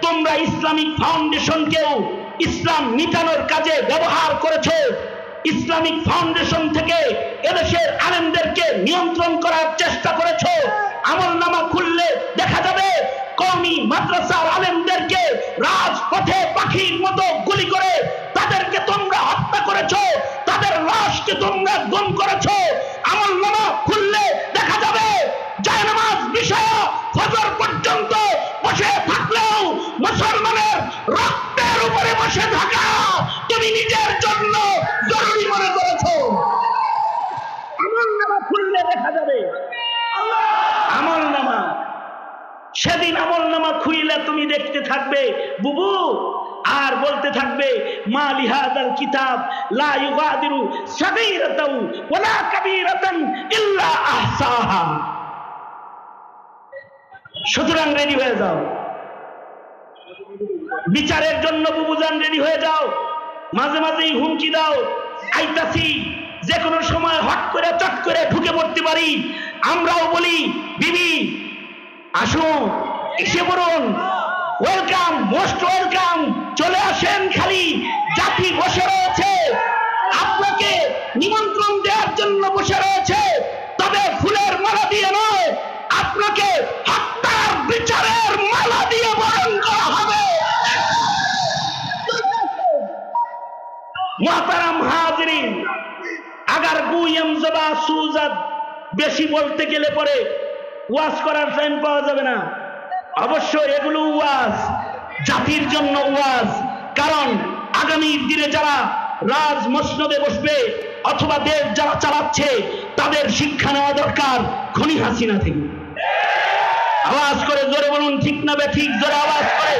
তোমরা ইসলামিক ফাউন্ডেশনকেও ইসলাম মিটানোর কাজে ব্যবহার করেছো, ইসলামিক ফাউন্ডেশন থেকে এদেশের আলেমদেরকে নিয়ন্ত্রণ করার চেষ্টা করেছো। আমলনামা খুললে দেখা যাবে কওমি মাদ্রাসার আলেমদেরকে রাজপথে পাখির মতো গুলি করে তাদেরকে তোমরা হত্যা করেছো, তাদের লাশকে তোমরা গুম করেছো। আমলনামা খুললে দেখা যাবে জায়নামাজ বিষয়ে ফজর পর্যন্ত বসে থাকলেও মুসলমানের রক্তের উপরে বসে থাকা তুমি নিজের জন্য জরুরি মনে করেছো। আমলনামা খুললে দেখা যাবে, আমলনামা সেদিন আমলনামা খুইলে তুমি দেখতে থাকবে বুবু, আর বলতে থাকবে মা লিহাদাল কিতাব লা ইউগাদিরু সাগীরাতাও ওয়ালা কাবীরাতান ইল্লা আহসাহা। সুতরাং রেডি হয়ে যাও, বিচারের জন্য বুবুজান রেডি হয়ে যাও। মাঝে মাঝেই হুমকি দাও, আইতাছি, যে কোনো সময় হট করে চট করে ঢুকে পড়তে পারি। আমরাও বলি বিবি আসুন, এসে পড়ুন, ওয়েলকাম, মোস্ট ওয়েলকাম, চলে আসেন। খালি জাতি বসে রয়েছে, আপনাকে নিমন্ত্রণ দেওয়ার জন্য বসে রয়েছে, তবে ফুলের মালা দিয়ে নয়, আপনাকে হত্যার বিচারের মালা দিয়ে বরণ করা হবে। মুহতারাম হাজিরিন, আগার গুইম জবা সুজাদ, বেশি বলতে গেলে পরে ওয়াজ করার টাইম পাওয়া যাবে না। অবশ্য এগুলো ওয়াজ, জাতির জন্য ওয়াজ। কারণ আগামী দিনে যারা রাজ মসনদে বসবে অথবা দেশ যারা চালাচ্ছে তাদের শিক্ষা নেওয়া দরকার খনি হাসিনা থেকে। আওয়াজ করে জোরে বলুন ঠিক না বেঠিক, জোরে আওয়াজ করে,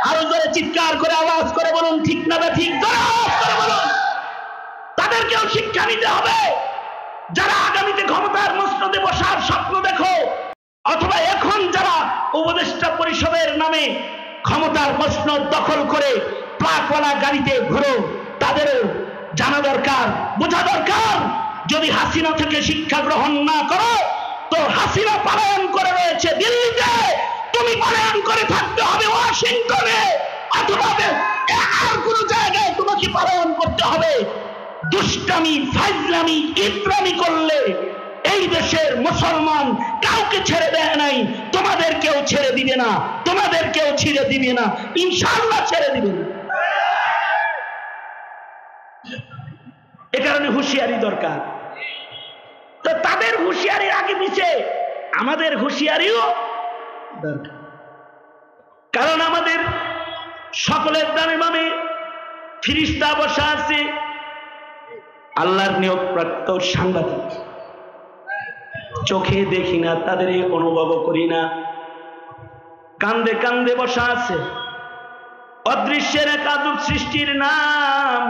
আরো জোরে চিৎকার করে আওয়াজ করে বলুন ঠিক না বেঠিক, জোরে আওয়াজ করে বলুন। তাদেরকেও শিক্ষা নিতে হবে। যারা আগামীতে ক্ষমতার মসনদে বসার স্বপ্ন দেখো, অথবা এখন যারা উপদেষ্টা পরিষদের নামে ক্ষমতার মসনদ দখল করে ট্রাকওয়ালা গাড়িতে ঘোরো, তাদেরও জানা দরকার, বোঝা দরকার, যদি হাসিনা থেকে শিক্ষা গ্রহণ না করো তো হাসিনা পলায়ন করে রয়েছে দিল্লিতে, তুমি পলায়ন করে থাকতে হবে ওয়াশিংটনে, অথবা আর কোন জায়গায় তোমাকে পলায়ন করতে হবে। দুষ্টামি, ফাজলামি, ইতরামি করলে এই দেশের মুসলমান কাউকে ছেড়ে দেয় নাই, তোমাদেরকেও ছেড়ে দিবে না, তোমাদেরকেও ছেড়ে দিবে না, ইনশাআল্লাহ ছেড়ে দিবে না। এ কারণে হুঁশিয়ারি দরকার। তো তাদের হুঁশিয়ারির আগে পিছে আমাদের হুঁশিয়ারিও দরকার। কারণ আমাদের সকলের ডানে বামে ফিরিস্তা বসা আছে, আল্লাহর নিয়োগপ্রাপ্ত সাংবাদিক। চোখে দেখি না, তাদের অনুভব করি না, কান্দে কান্দে বসা আছে। অদৃশ্যের এক আজব সৃষ্টির নাম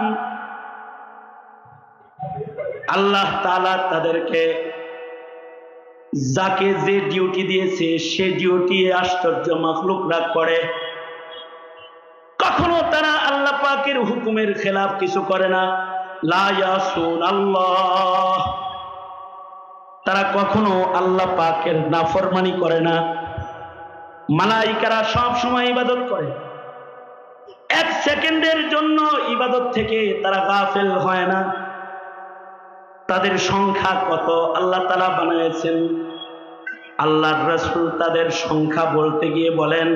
আল্লাহ তাআলা তাদেরকে যাকে যে ডিউটি দিয়েছে সে ডিউটি আশ্চর্য মাখলুকরা করে। কখনো তারা আল্লাহ পাকের হুকুমের খেলাফ কিছু করে না। লা ইয়াসুন আল্লাহ, তারা কখনো আল্লাহ পাকের নাফরমানি করে না। মালাইকারা সব সময় ইবাদত করে, এক সেকেন্ডের জন্য ইবাদত থেকে তারা গাফেল হয় না। তাদের সংখ্যা কত আল্লাহ তাআলা বানিয়েছেন। আল্লাহর রাসূল তাদের সংখ্যা বলতে গিয়ে বলেন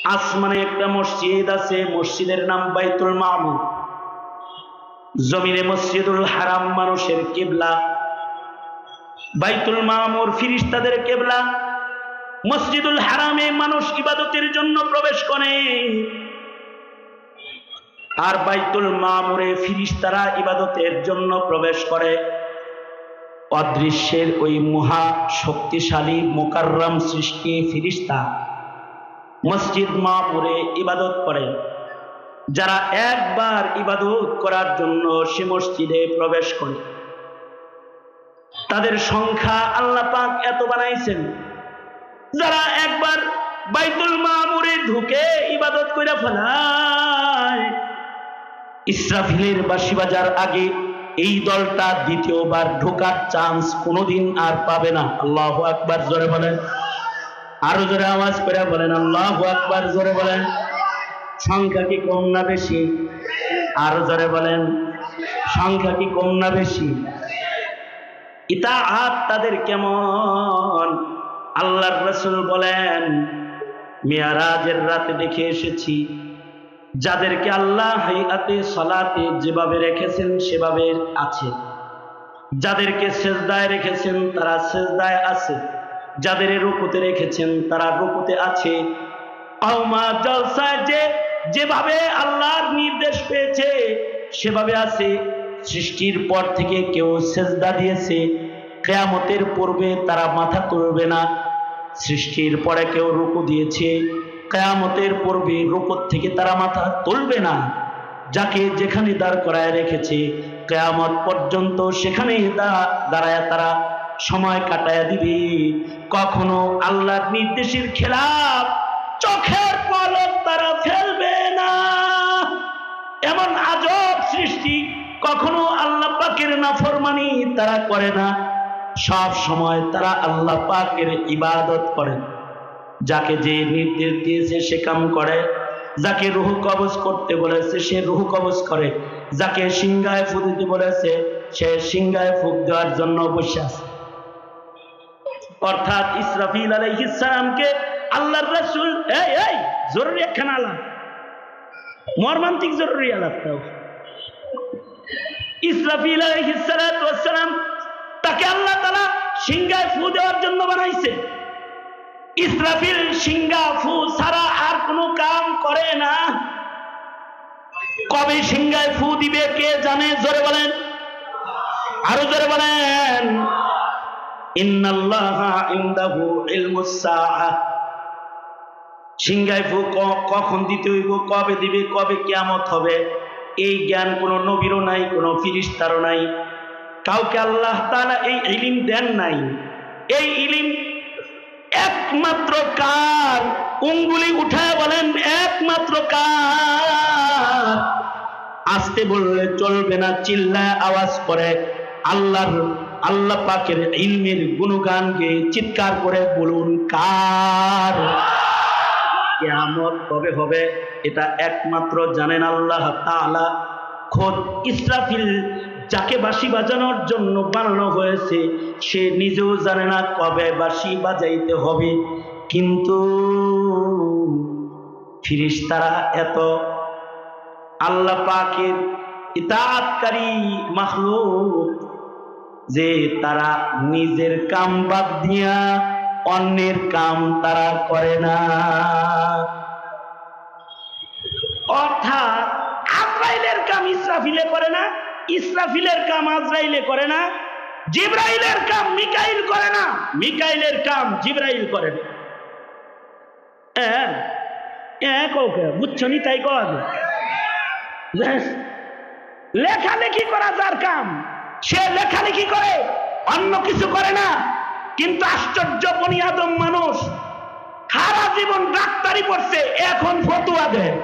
আসমানে একটা মসজিদ আছে, মসজিদের নাম বাইতুল মামুর। জমিনে মসজিদুল হারাম মানুষের কিবলা, বাইতুল মামুর ফিরিস্তাদের কিবলা। মসজিদুল হারামে মানুষ ইবাদতের জন্য প্রবেশ করে, আর বাইতুল মামুরে ফিরিস্তারা ইবাদতের জন্য প্রবেশ করে। অদৃশ্যের ওই মহা শক্তিশালী মুকাররম সৃষ্টি ফিরিস্তা মসজিদ মামুরে ইবাদত করে। যারা একবার ইবাদত করার জন্য সে মসজিদে প্রবেশ করে, তাদের সংখ্যা আল্লাহ পাক এত বানাইছেন, যারা একবার বাইতুল মামুরে ঢুকে ইবাদত করে ফেলায়, ইসরাফিলের বাঁশি বাজার আগে এই দলটা দ্বিতীয়বার ঢোকার চান্স কোনোদিন আর পাবে না। আল্লাহু আকবার জোরে বলেন, আরো জোরে আওয়াজ করে বলেন আল্লাহু আকবার জোরে বলেন। সংখ্যা কি কম না বেশি? আরো জোরে বলেন, সংখ্যা কি কম না বেশি? ইতাআত তাদের কেমন? আল্লাহর রাসূল বলেন, মিরাজের রাতে দেখে এসেছি যাদেরকে আল্লাহ হাইয়াতে সালাতে যেভাবে রেখেছেন সেভাবে আছে, যাদেরকে সেজদায় রেখেছেন তারা সেজদায় আছে, যাদের রুকুতে রেখেছেন তারা রুকুতে আছে। আওমা জলসায় যেভাবে আল্লাহর নির্দেশ পেয়েছে সেভাবে আছে। সৃষ্টির পর থেকে কেউ সেজদা দিয়েছে, কিয়ামতের পূর্বে তারা মাথা তুলবে না। সৃষ্টির পরে কেউ রুকু দিয়েছে, কিয়ামতের পূর্বে রুকুর থেকে তারা মাথা তুলবে না। যাকে যেখানে দাঁড় করায় রেখেছে কিয়ামত পর্যন্ত সেখানে দাঁড়ায় তারা সময় কাটায় দিবে। কখনো আল্লাহর নির্দেশের খেলাফ চোখের পলক তারা ফেলবে না। এমন আজব সৃষ্টি, কখনো আল্লাহ পাকের নাফরমানি তারা করে না, সব সময় তারা আল্লাহ পাকের ইবাদত করে। যাকে যে নির্দেশ দিয়েছে সে কাম করে, যাকে রুহ কবজ করতে বলেছে সে রুহ কবজ করে, যাকে সিংহায় ফুঁক দিতে বলেছে সে সিংহায় ফুঁক দেওয়ার জন্য বসে আছে। অর্থাৎ ইসরাফিল আলাইহিস সালামকে আল্লাহর রাসূল এই জরুরি একখানা আলাপ, মর্মান্তিক জরুরি আলাপটাও। ইসরাফিল আলাইহিস সালাতু ওয়াস সালাম তাকে আল্লাহ তাআলা সিংহায় ফু দেওয়ার জন্য বানাইছে। ইসরাফিল সিংহা ফু ছাড়া আর কোনো কাম করে না। কবে সিংহায় ফু দিবে কে জানে? জোরে বলেন, আরো জোরে বলেন। ইন্নাল্লাহা ইনদাহু ইলমুস সাআহ। সিংহায় ফু কখন দিতে হইব, কবে দিবে, কবে কিয়ামত হবে, এই জ্ঞান কোনো নবীরও নাই, কোনো ফেরেশতারও নাই, কাউকে আল্লাহ তাআলা এই ইলম দেন নাই। এই ইলম একমাত্র কার? উঙ্গুলি উঠায় বলেন একমাত্র কার? আস্তে বললে চলবে না, চিল্লায় আওয়াজ করে আল্লাহ পাকের ইলমের গুণগানকে চিৎকার করে বলুন কার? কিয়ামত কবে হবে এটা একমাত্র জানেন আল্লাহ তাআলা। খোদ ইসরাফিল যাকে বাঁশি বাজানোর জন্য বানানো হয়েছে সে নিজেও জানে না কবে বাঁশি বাজাইতে হবে। কিন্তু ফেরেশতারা এত আল্লাহ পাকের ইতাআতকারী মাখলুক যে তারা নিজের কাম বাদ দিয়া অন্যের কাম তারা করে না। অর্থাৎ আজরাইলের কাম ইসরাফিলে করে না, ইসরাফিলের কাম আজরাইলে করে না, জিবরাইলের কাম মিকাইল করে না, মিকাইলের কাম জিবরাইল করে না। বুঝছো নি? তাই কর লেখালেখি করা যার কাম সে লেখালেখি করে, অন্য কিছু করে না। কিন্তু আশ্চর্য বনি আদম মানুষ সারা জীবন ডাক্তারি পড়ছে, এখন ফতুয়া দেয়।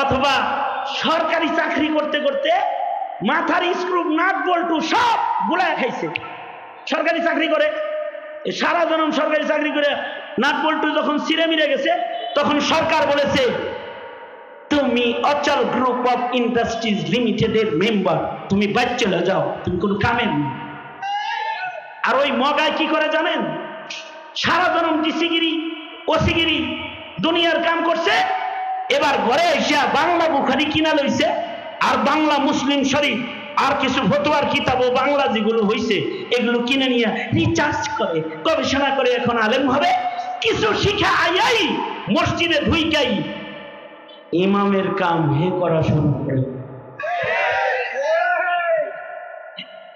অথবা সরকারি চাকরি করতে করতে মাথার স্ক্রু নাট বল্টু সব গুলায় খাইছে। সরকারি চাকরি করে সারা জনম সরকারি চাকরি করে নাট বল্টু যখন ছিঁড়ে মিলে গেছে তখন সরকার বলেছে তুমি অচল গ্রুপ অফ ইন্ডাস্ট্রিজ লিমিটেডের মেম্বার, তুমি বাইরে চলে যাও, তুমি কোনো কামের নেই। আর ওই মগায় কি করে জানেন? সারা জনম ডিসিগিরি ওসিগিরি দুনিয়ার কাম করছে, এবার ঘরে এসে বাংলা বুখারি কিনা লইছে আর বাংলা মুসলিম শরীফ আর কিছু ফতোয়ার কিতাব ও বাংলা যেগুলো হইছে এগুলো কিনে নিয়ে রিচার্জ করে গবেষণা করে এখন আলেম হবে। কিছু শিখা আইয়াই মসজিদে ঢুইকাই ইমামের কাম হে করা শুরু করে।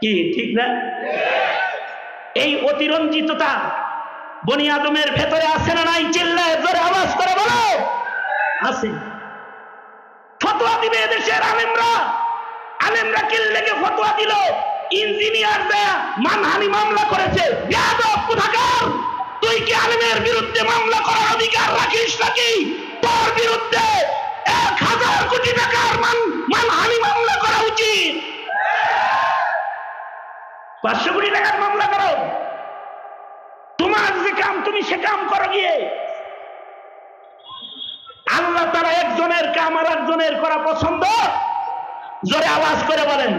কি ঠিক না? এই অতিরঞ্জিততা বনি আদমের ভেতরে আছে না নাই? চিল্লায় জোরে আওয়াজ করে বলো আছে। ফতোয়া দিবে এদেশের আলেমরা। আলেমরা কি লেগে ফতোয়া দিল? ইঞ্জিনিয়ার দেয়া মানহানি মামলা করেছে। বেয়াদব কোথাকার! তুই কি আলেমের বিরুদ্ধে মামলা করার অধিকার রাখিস নাকি? তোর বিরুদ্ধে 1000 কোটি টাকার মানহানি মামলা করা উচিত। 500 কোটি টাকার মামলা করো। তোমার যে কাম তুমি সে কাম করো গিয়ে। আল্লাহ তারা একজনের কাম আর একজনের করা পছন্দ। জোরে আওয়াজ করে বলেন,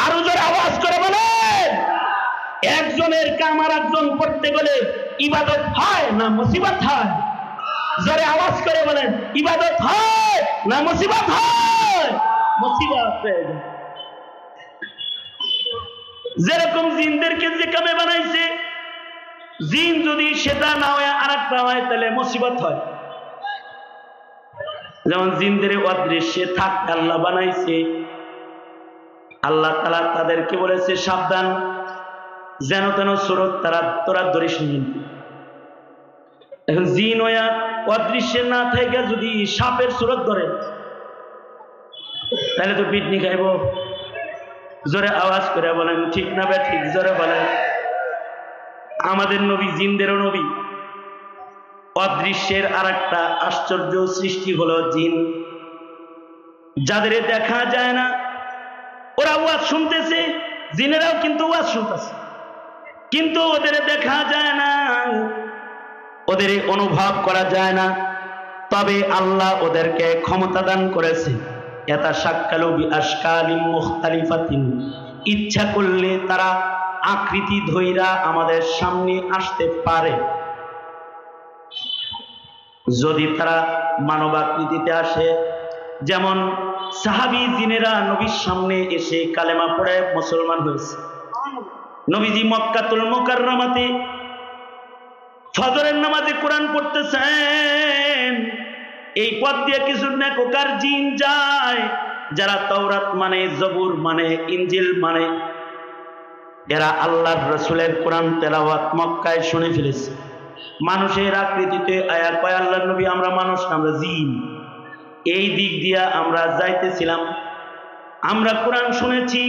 আরো জোরে আওয়াজ করে বলেন। একজনের কাম আর একজন করতে গেলে ইবাদত হয় না মুসিবত হয়? জোরে আওয়াজ করে বলেন, ইবাদত হয় না মুসিবত হয়? মুসিবত হয়ে যায়। যেরকম জিনদেরকে যে কামে বানাইছে, জিন যদি সেটা না হয় আর একটা হয় তাহলে মুসিবত হয়। যেমন জিনদের অদৃশ্যে থাকতে আল্লাহ বানাইছে, আল্লাহ তাআলা তাদেরকে বলেছে সাবধান, যেন তেন সুরত তোরা ধরিস নি। এখন জিন হইয়া অদৃশ্যে না থেকে যদি সাপের সুরত ধরে তাহলে তো পিটনি খাইব। জোরে আওয়াজ করে বলেন ঠিক না বে ঠিক? জোরে বলেন। আমাদের নবী জিনদেরও নবী। অদৃশ্যের আর একটা আশ্চর্য সৃষ্টি হলো জিন, যাদের দেখা যায় না। ওরা ওয়াজ শুনতেছে, জিনেরাও কিন্তু ওয়াজ শুনতেছে, কিন্তু ওদের দেখা যায় না, ওদের অনুভব করা যায় না। তবে আল্লাহ ওদেরকে ক্ষমতা দান করেছে। এটা শাক্কালু বিআশকালিন মুখতালিফাতিন, ইচ্ছা করলে তারা আকৃতি ধইরা আমাদের সামনে আসতে পারে। যদি তারা মানব আকৃতিতে আসে, যেমন সাহাবী জিনেরা নবীর সামনে এসে কালেমা পড়ে মুসলমান হয়েছে। নবীজি মক্কাতুল মুকাররমাতে ফজরের নামাজে কোরআন পড়তেছেন, এই পথ দিয়ে কিছু নেককার জিন যায় যারা তাওরাত মানে, জবুর মানে, ইনজিল মানে। এরা আল্লাহর রাসূলের কোরআন তেলাওয়াত মক্কায় শুনে ফেলেছে। মানুষের আকৃতিতে আয়া কয় আল্লাহর নবী আমরা মানুষ না, আমরা জিন। এই দিক দিয়া আমরা যাইতেছিলাম, আমরা কোরআন শুনেছি,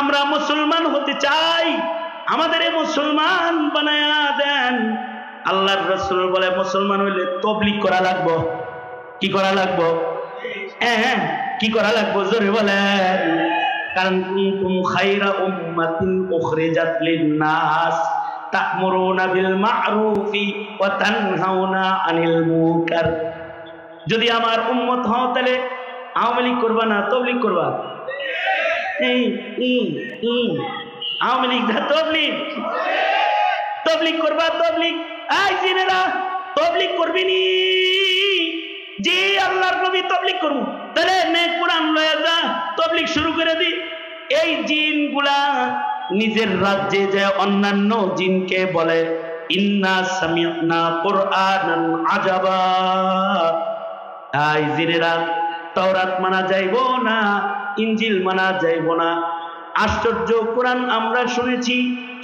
আমরা মুসলমান হতে চাই, আমাদের মুসলমান বানায়া দেন। আল্লাহর রাসূল বলে মুসলমান হইলে তাবলীগ করা লাগবে। কি করা লাগবে? হ্যাঁ, কি করা লাগবে? জোরে বলেন। কারণ কুনতুম খায়রা উম্মাতিন উখরিজাত লিন-নাস তা'মুরুনা বিল মা'রুফি ওয়া তানহাউনা আনিল মুনকার। যদি আমার উম্মত হও তাহলে আওয়ামী লীগ করবা না তাবলীগ করবা? আওয়ামী লীগ না তাবলীগ? তাবলীগ করবা, তাবলীগ। এই জিনেরা তাবলীগ করবি নি? জি আল্লাহর নবী তাবলীগ করব। তাহলে নে কোরআন লয়ে যা, তাবলীগ শুরু করে দি। এই জিনগুলা নিজের রাজ্যে যায় অন্যান্য জিনকে বলে ইন্না সামি'না কুরআনান আজাবা। এই জিনেরা তাওরাত মানা যাইব না, ইনজিল মানা যাইব না, আশ্চর্য কোরআন আমরা শুনেছি,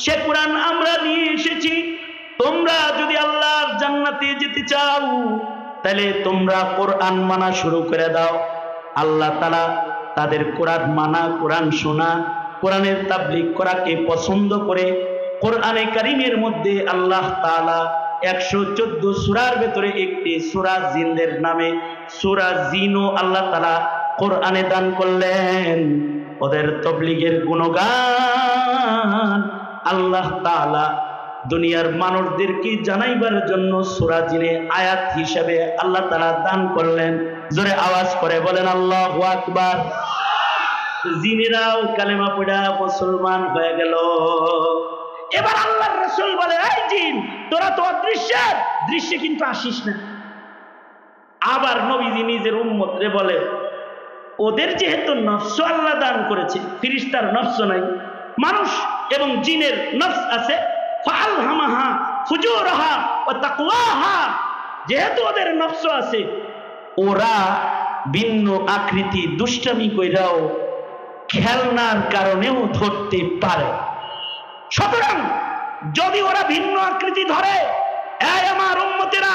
সে কোরআন আমরা নিয়ে এসেছি। তোমরা যদি আল্লাহর জান্নাতে যেতে চাও তাহলে তোমরা কোরআন মানা শুরু করে দাও। আল্লাহ তাআলা তাদের কোরআন মানা, কোরআন শোনা, কোরআনের তাবলীগ করাকে পছন্দ করে কোরআনে কারীমের মধ্যে আল্লাহ তাআলা 114 সূরার ভেতরে একটি সূরা জিনদের নামে সূরা জিনও আল্লাহ তাআলা কোরআনে দান করলেন। ওদের তাবলীগের গুণগান আল্লাহ তাআলা দুনিয়ার মানুষদেরকে জানাইবার জন্য সূরা জিনে আয়াত হিসেবে আল্লাহ তাআলা দান করলেন। জোরে আওয়াজ করে বলেন আল্লাহু আকবার। জিনেরাও কালেমা পড়া মুসলমান হয়ে গেল। এবার আল্লাহর রাসূল বলে, এই জিন, তোরা তো অদৃশ্যের দৃশ্যে কিন্তু আসিস না। আবার নবীজি নিজের উম্মতরে বলে, ওদের যেহেতু নফস আল্লাহ দান করেছে, ফেরেশতার নফস নাই, মানুষ এবং জিনের নফস আছে, ফাআলহামাহা ফুজুরাহা ওয়া তাকওয়াহা, যেহেতু ওদের নফস আছে, ওরা ভিন্ন আকৃতি দুষ্টামি কইরাও খেলনার কারণেও ধরতে পারে। সুতরাং যদি ওরা ভিন্ন আকৃতি ধরে, এই আমার উম্মতেরা,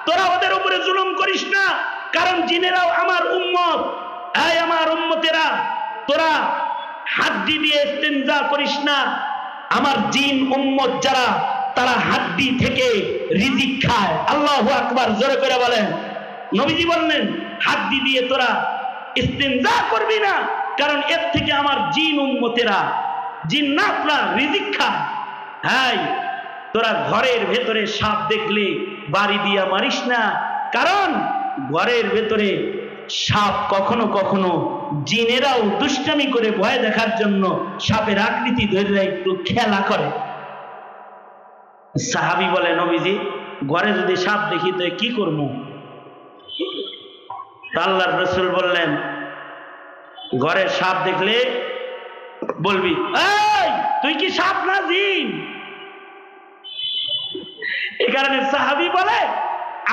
তোরা ওদের উপরে জুলুম করিস না, কারণ জিনেরাও আমার উম্মত। এই আমার উম্মতেরা, তোরা হাড্ডি দিয়ে ইস্তেনজা করিস না। আমার জিন উম্মত যারা, তারা হাড্ডি থেকে রিজিক খায়। আল্লাহু আকবার, জোরে করে বলেন। নবীজি বললেন, হাড্ডি দিয়ে তোরা ইস্তেনজা করবি না, কারণ এর থেকে আমার জিন উম্মতেরা, জিন্নাতরা রিজিক খায়। হ্যাঁ, তোরা ঘরের ভেতরে সাপ দেখলে বাড়ি দিয়া মারিস না, কারণ ঘরের ভেতরে সাপ কখনো কখনো জিনেরাও দুষ্টামি করে ভয় দেখার জন্য সাপের আকৃতি ধরে একটু খেলা করে। সাহাবী বলে, নবীজি, ঘরে যদি সাপ দেখি তো কি করবো? আল্লাহর রাসূল বললেন, ঘরে সাপ দেখলে বলবি, এই তুই কি সাপ না জিন? এই কারণে সাহাবী বলে,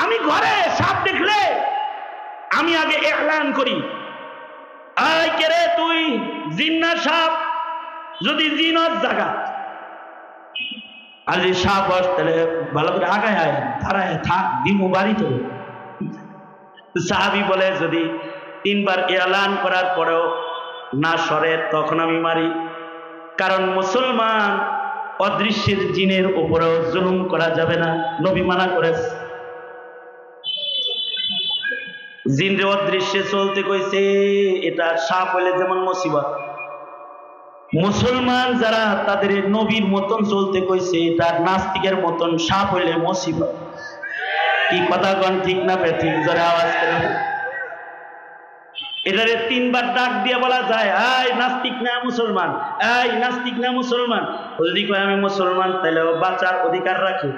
আমি ঘরে সাপ দেখলে আমি আগে এলান করি, আয় কে রে, তুই জিন না সাপ? যদি জিন জাগা, আর যদি সাপ হস তাহলে ভালো করে আগায় আয়, দাঁড়ায় থাক, দিমু বাড়ি তো। সাহাবী বলে, যদি 3 বার এলান করার পরেও না সরে, তখন আমি মারি। কারণ মুসলমান অদৃশ্যের জিনের উপরেও জুলুম করা যাবে না, নবী মানা করেছে। জিনরে অদৃশ্যে চলতে কইছে, এটা সাপ হইলে যেমন মুসিবত, মুসলমান যারা তাদের নবীর মতন চলতে কইছে, এটা নাস্তিকের মতন সাপ হইলে মুসিবত। কি কথা কোন ঠিক না ঠিক? জোরে আওয়াজ করে। এটারে 3 বার ডাক দিয়ে বলা যায়, এই নাস্তিক না মুসলমান, এই নাস্তিক না মুসলমান। যদি কয় আমি মুসলমান, তাহলে ও বাঁচার অধিকার রাখে।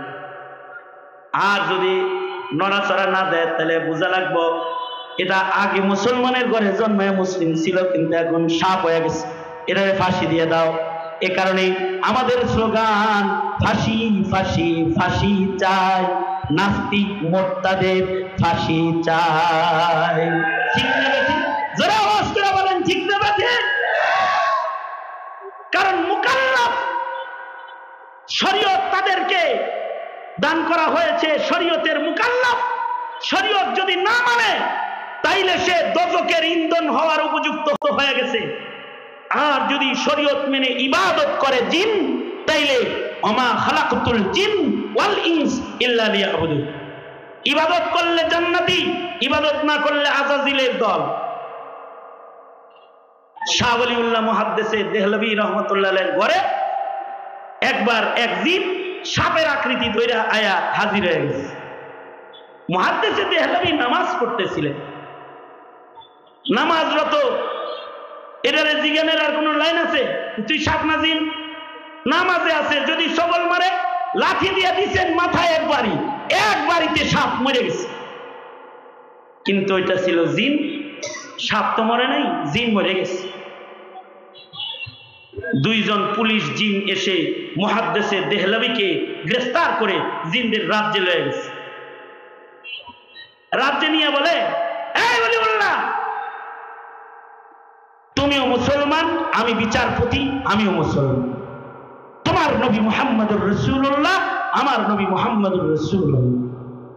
আর যদি নড়াচড়া না দেয়, তাহলে বোঝা লাগবো এটা আগে মুসলমানের ঘরে জন্মায় মুসলিম ছিল, কিন্তু এখন সাপ হয়ে গেছে, এটারে ফাঁসি দিয়ে দাও। এ কারণে আমাদের স্লোগান, ফাঁসি ফাঁসি ফাঁসি চাই, নাস্তিক মোর্তাদের ফাঁসি চাই। ঠিক না বেঠিক? যারা আওয়াজ করে বলেন, ঠিক না বেঠিক? কারণ মুকাল্লাফ, শরীয়ত তাদেরকে দান করা হয়েছে, শরীয়তের মুকাল্লাফ। শরীয়ত যদি না মানে, তাইলে সে দোজখের ইন্ধন হওয়ার উপযুক্ত হয়ে গেছে। আর যদি শরীয়ত মেনে ইবাদত করে জিন, তাইলে ওমা খালাকতুল জিন ওয়াল ইনস ইল্লা লিয়াবুদুন। ইবাদত করলে জান্নাতি, ইবাদত না করলে আজাজিলের দল। শাহ ওয়ালিউল্লাহ মুহাদ্দিসে দেহলভী রাহমাতুল্লাহ আলাইহির ঘরে একবার এক জিন সাপের আকৃতি ধরে আয়া হাজির হয়ে গেছে। মুহাদ্দিসে দেহলভী নামাজ পড়তেছিলেন, নামাজরত। এটারে জিজ্ঞানের আর কোন লাইন আছে? তুই সাপ না জিন? নামাজে আছে, যদি সবল মারে, লাঠি দিয়ে দিচ্ছেন মাথায় একবারই, এক বাড়িতে সাপ মরে গেছে। কিন্তু ওইটা ছিল জিন, সাপ তো মরে নাই, জিন মরে গেছে। 2 জন পুলিশ জিন এসে মুহাদ্দিসে দেহলভীকে গ্রেফতার করে জিনদের রাজ্যে লয়ে গেছে। রাজ্যে নিয়ে বলে, এই ওলিউল্লাহ, তুমিও মুসলমান, আমি বিচারপতি, আমিও মুসলমান। তোমার নবী মুহাম্মদুর রাসূলুল্লাহ, আমার নবী মুহাম্মদুর রাসূলুল্লাহ।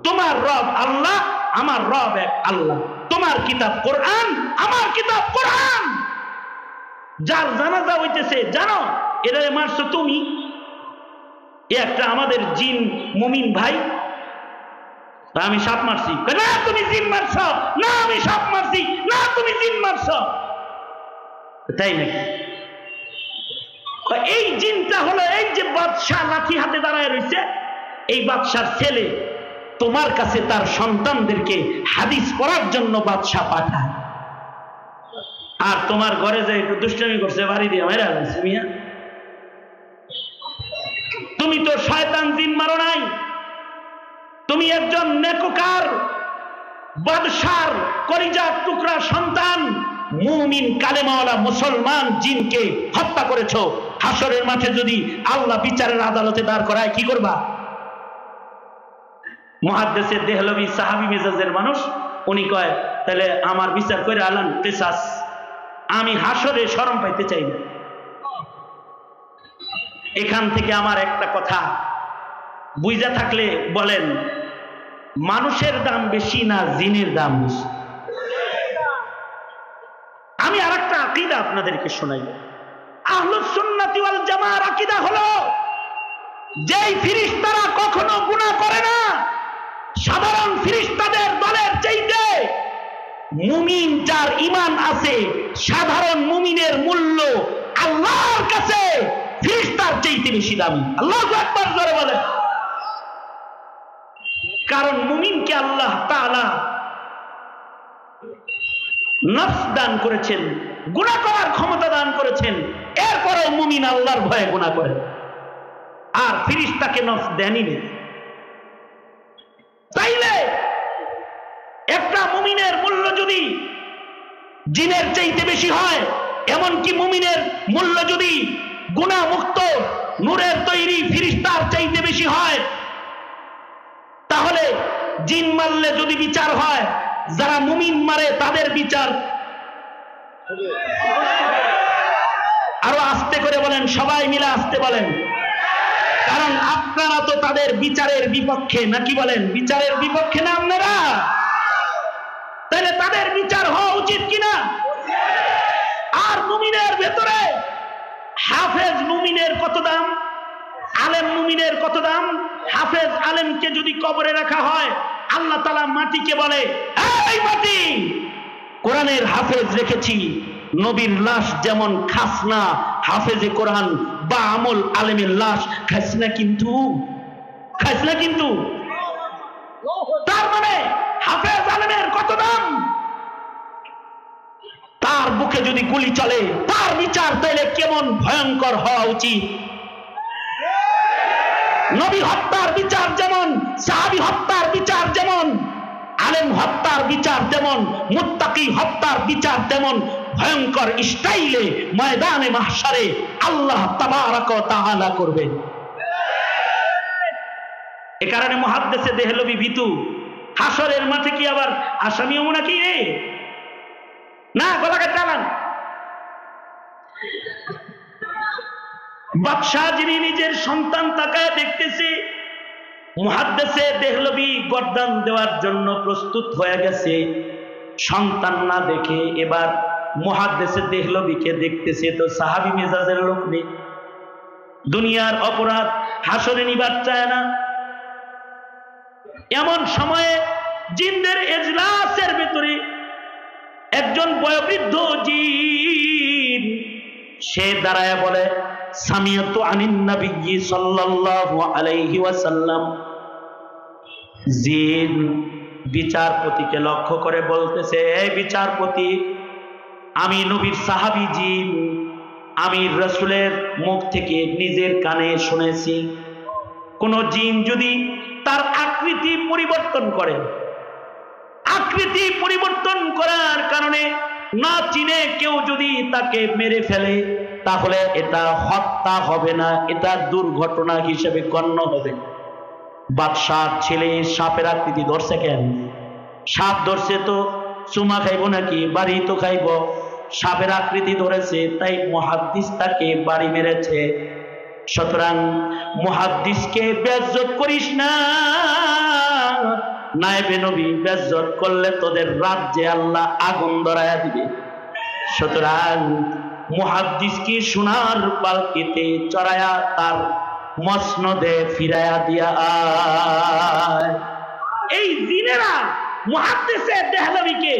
তোমার রব আল্লাহ, আমার রব এক আল্লাহ। তোমার কিতাব কোরআন, আমার কিতাব কোরআন। যার জানাজা হইতেছে, জানো এটারে মারছো তুমি। একটা আমাদের জিন মুমিন ভাই, আমি সাপ মারছি, না তুমি জিন মারছ, না আমি সাপ মারছি, না তুমি জিন মারছ। তাই নাকি? এই জিনটা হলো এই যে বাদশাহ লাঠি হাতে দাঁড়ায় রয়েছে, এই বাদশার ছেলে। তোমার কাছে তার সন্তানদেরকে হাদিস পড়ার জন্য বাদশাহ পাঠায়, আর তোমার ঘরে যে একটু দুষ্টামি করছে, বাড়ি দিয়ে মেরা গেছে। মিয়া তুমি একজন নেককার বাদশার কলিজার টুকরা সন্তান মুমিন কালেমাওয়ালা মুসলমান জিনকে হত্যা করেছো। হাসরের মাঠে যদি আল্লাহ বিচারের আদালতে দাঁড় করায় কি করবা? মুহাদ্দিসে দেহলভী সাহাবী মেজাজের মানুষ, উনি কয় তাহলে আমার বিচার করে আলান কিসাস, আমি হাসরে শরম পাইতে চাই না। এখান থেকে আমার একটা কথা বুঝা থাকলে বলেন, মানুষের দাম বেশি না জিনের দাম বেশি? আমি আর একটা আকীদা আপনাদেরকে শোনাই। আহলুস সুন্নাতি ওয়াল জামার আকীদা হলো যেই ফেরেশতারা কখনো গুনাহ করে না, সাধারণ ফেরেশতাদের দলের চাইতে মুমিন যার ঈমান আছে, সাধারণ মুমিনের মূল্য আল্লাহর কাছে ফেরেশতার চাইতে বেশি দামি। আল্লাহু আকবার জোরে বলেন। কারণ মুমিনকে আল্লাহ তাআলা নফস দান করেছেন, গুনাহ করার ক্ষমতা দান করেছেন, এরপরেও মুমিন আল্লাহর ভয়ে গুনাহ করে, আর ফেরেশতাকে নফস দেনই না। তাইলে একটা মুমিনের মূল্য যদি জিনের চাইতে বেশি হয়, এমনকি মুমিনের মূল্য যদি গুনাহ মুক্ত নূরের তৈরি ফেরেশতার চাইতে বেশি হয়, তাহলে জিন মারলে যদি বিচার হয়, যারা মুমিন মারে তাদের বিচার আরো আস্তে করে বলেন, সবাই মিলে আস্তে বলেন, কারণ আপনারা তো তাদের বিচারের বিপক্ষে, নাকি বলেন? বিচারের বিপক্ষে না আপনারা? তাহলে তাদের বিচার হওয়া উচিত কিনা? আর মুমিনের ভেতরে হাফেজ মুমিনের কত দাম, আলেম মুমিনের কত দাম? হাফেজ আলেমকে যদি কবরে রাখা হয়, আল্লাহ তাআলা মাটিকে বলে, এই মাটি, কোরআনের হাফেজ রেখেছি, নবীর লাশ যেমন খাস না, হাফেজে কোরআন বা আমল আলেমের লাশ খাস না, কিন্তু খাস না কিন্তু। তার মানে হাফেজ আলেমের কত দাম? তার বুকে যদি গুলি চলে, তার বিচার তাইলে কেমন ভয়ঙ্কর হওয়া উচিত। নবী হত্যার বিচার যেমন, সাহাবী হত্যার বিচার যেমন, আলেম হত্যার বিচার যেমন, মুত্তাকি হত্যার বিচার যেমন ভয়ঙ্কর স্টাইলে ময়দানে মাহশারে আল্লাহ তাবারক ওয়া তাআলা করবেন। এ কারণে মুহাদ্দিসে দেহলভী ভীতু, হাসরের মাঠে কি আবার আসামিও নাকি রে? না, গলাকে চালান। বাদশাহ যিনি নিজের সন্তান তাকায় দেখতেছে, মুহাদ্দিসে দেহলভী গর্দান দেওয়ার জন্য প্রস্তুত হয়ে গেছে, সন্তান না দেখে এবার মুহাদ্দিসে দেহলভীকে দেখতেছে, তো সাহাবী মেজাজের লোক নেই, দুনিয়ার অপরাধ হাসরে নিবার চায় না। এমন সময়ে জিনদের এজলাসের ভিতরে একজন বয়োবৃদ্ধ জিন সে দাঁড়ায় বলে, সামিয়াতু আনিন নবী সাল্লাল্লাহু আলাইহি ওয়াসাল্লাম। জিন বিচারপতিকে লক্ষ্য করে বলতেছে, এই বিচারপতি, আমি নবীর সাহাবী জিন, আমি রাসূলের মুখ থেকে নিজের কানে শুনেছি, কোন জিন যদি তার আকৃতি পরিবর্তন করে, আকৃতি পরিবর্তন করার কারণে না চিনে কেউ যদি তাকে মেরে ফেলে, তাহলে এটা হত্যা হবে না, এটা দুর্ঘটনা হিসেবে গণ্য হবে। বাদশার ছেলে সাপের আকৃতি ধরছে কেন? সাপ ধরছে তো চুমা খাইব নাকি? বাড়ি তো খাইব। সাপের আকৃতি ধরেছে, তাই মুহাদ্দিস তাকে বাড়ি মেরেছে। সুতরাং মুহাদ্দিসকে বেইজ্জত করিস না, নায়েবে নবী বেইজ্জত করলে তোদের রাজ্যে আল্লাহ আগুন ধরায়া দিবে। সুতরাং মুহাদ্দিসকে সোনার পালকিতে চড়ায়া তার মসনদে ফিরায়া দিয়া আয়। এই জিনেরা মুহাদ্দিসে দেহলভীকে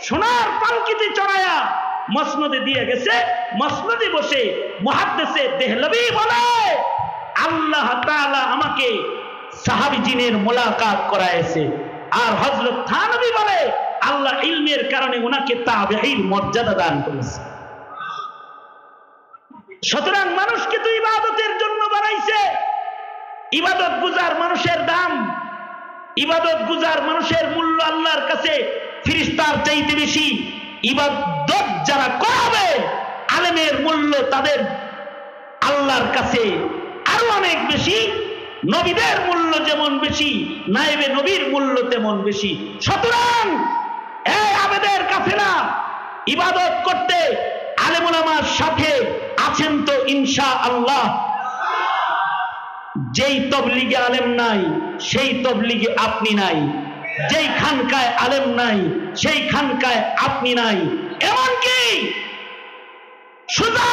সোনার পালকিতে চড়ায়া মসনদে দিয়ে গেছে। মসনদে বসে মুহাদ্দিসে দেহলভী বলে, আল্লাহ তাআলা আমাকে সাহাবী জিনের মুলাকাত করাইছে। আর হযরত থানভী বলে, আল্লাহ ইলমের কারণে ওনাকে তাবেঈর মর্যাদা দান করেছে। সুতরাং মানুষকে তো ইবাদতের জন্য বানাইছে, ইবাদত বুঝার মানুষের দাম ইবাদত গুজার মানুষের মূল্য আল্লাহর কাছে ফেরেশতার চাইতে বেশি। ইবাদত যারা করাবে আলেমের মূল্য তাদের আল্লাহর কাছে আরো অনেক বেশি। নবীদের মূল্য যেমন বেশি, নায়েবে নবীর মূল্য তেমন বেশি। সুতরাং এই আবেদের কাফেলা ইবাদত করতে আলেম ওলামার সাথে আছেন তো ইনশাআল্লাহ। যেই তবলিগে আলেম নাই সেই তবলিগে আপনি নাই, যেই খানকায় আলেম নাই সেই খানকায় আপনি নাই। এমনকি সোজা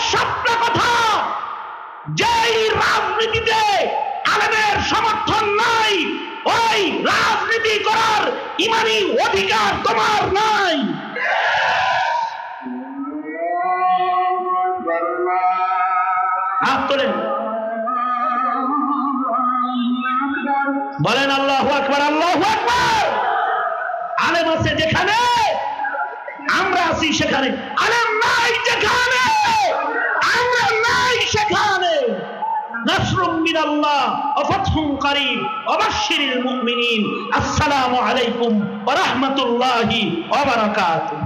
সাপটা কথা, যেই রাজনীতিতে আলেমের সমর্থন নাই ওই রাজনীতি করার ইমানি অধিকার তোমার নাই। হাত তোলেন, বলেন আল্লাহু আকবার, আল্লাহু আকবার। আলেম আছে যেখানে আমরা আছি সেখানে, আলেম নাই যেখানে আমরা নাই সেখানে। নাসরুম মিনাল্লাহ ওয়া ফাতহুন করিব ওয়া বাশশিরিল মুমিনিন। আসসালামু আলাইকুম ওয়া রাহমাতুল্লাহি ওয়া বারাকাতুহু।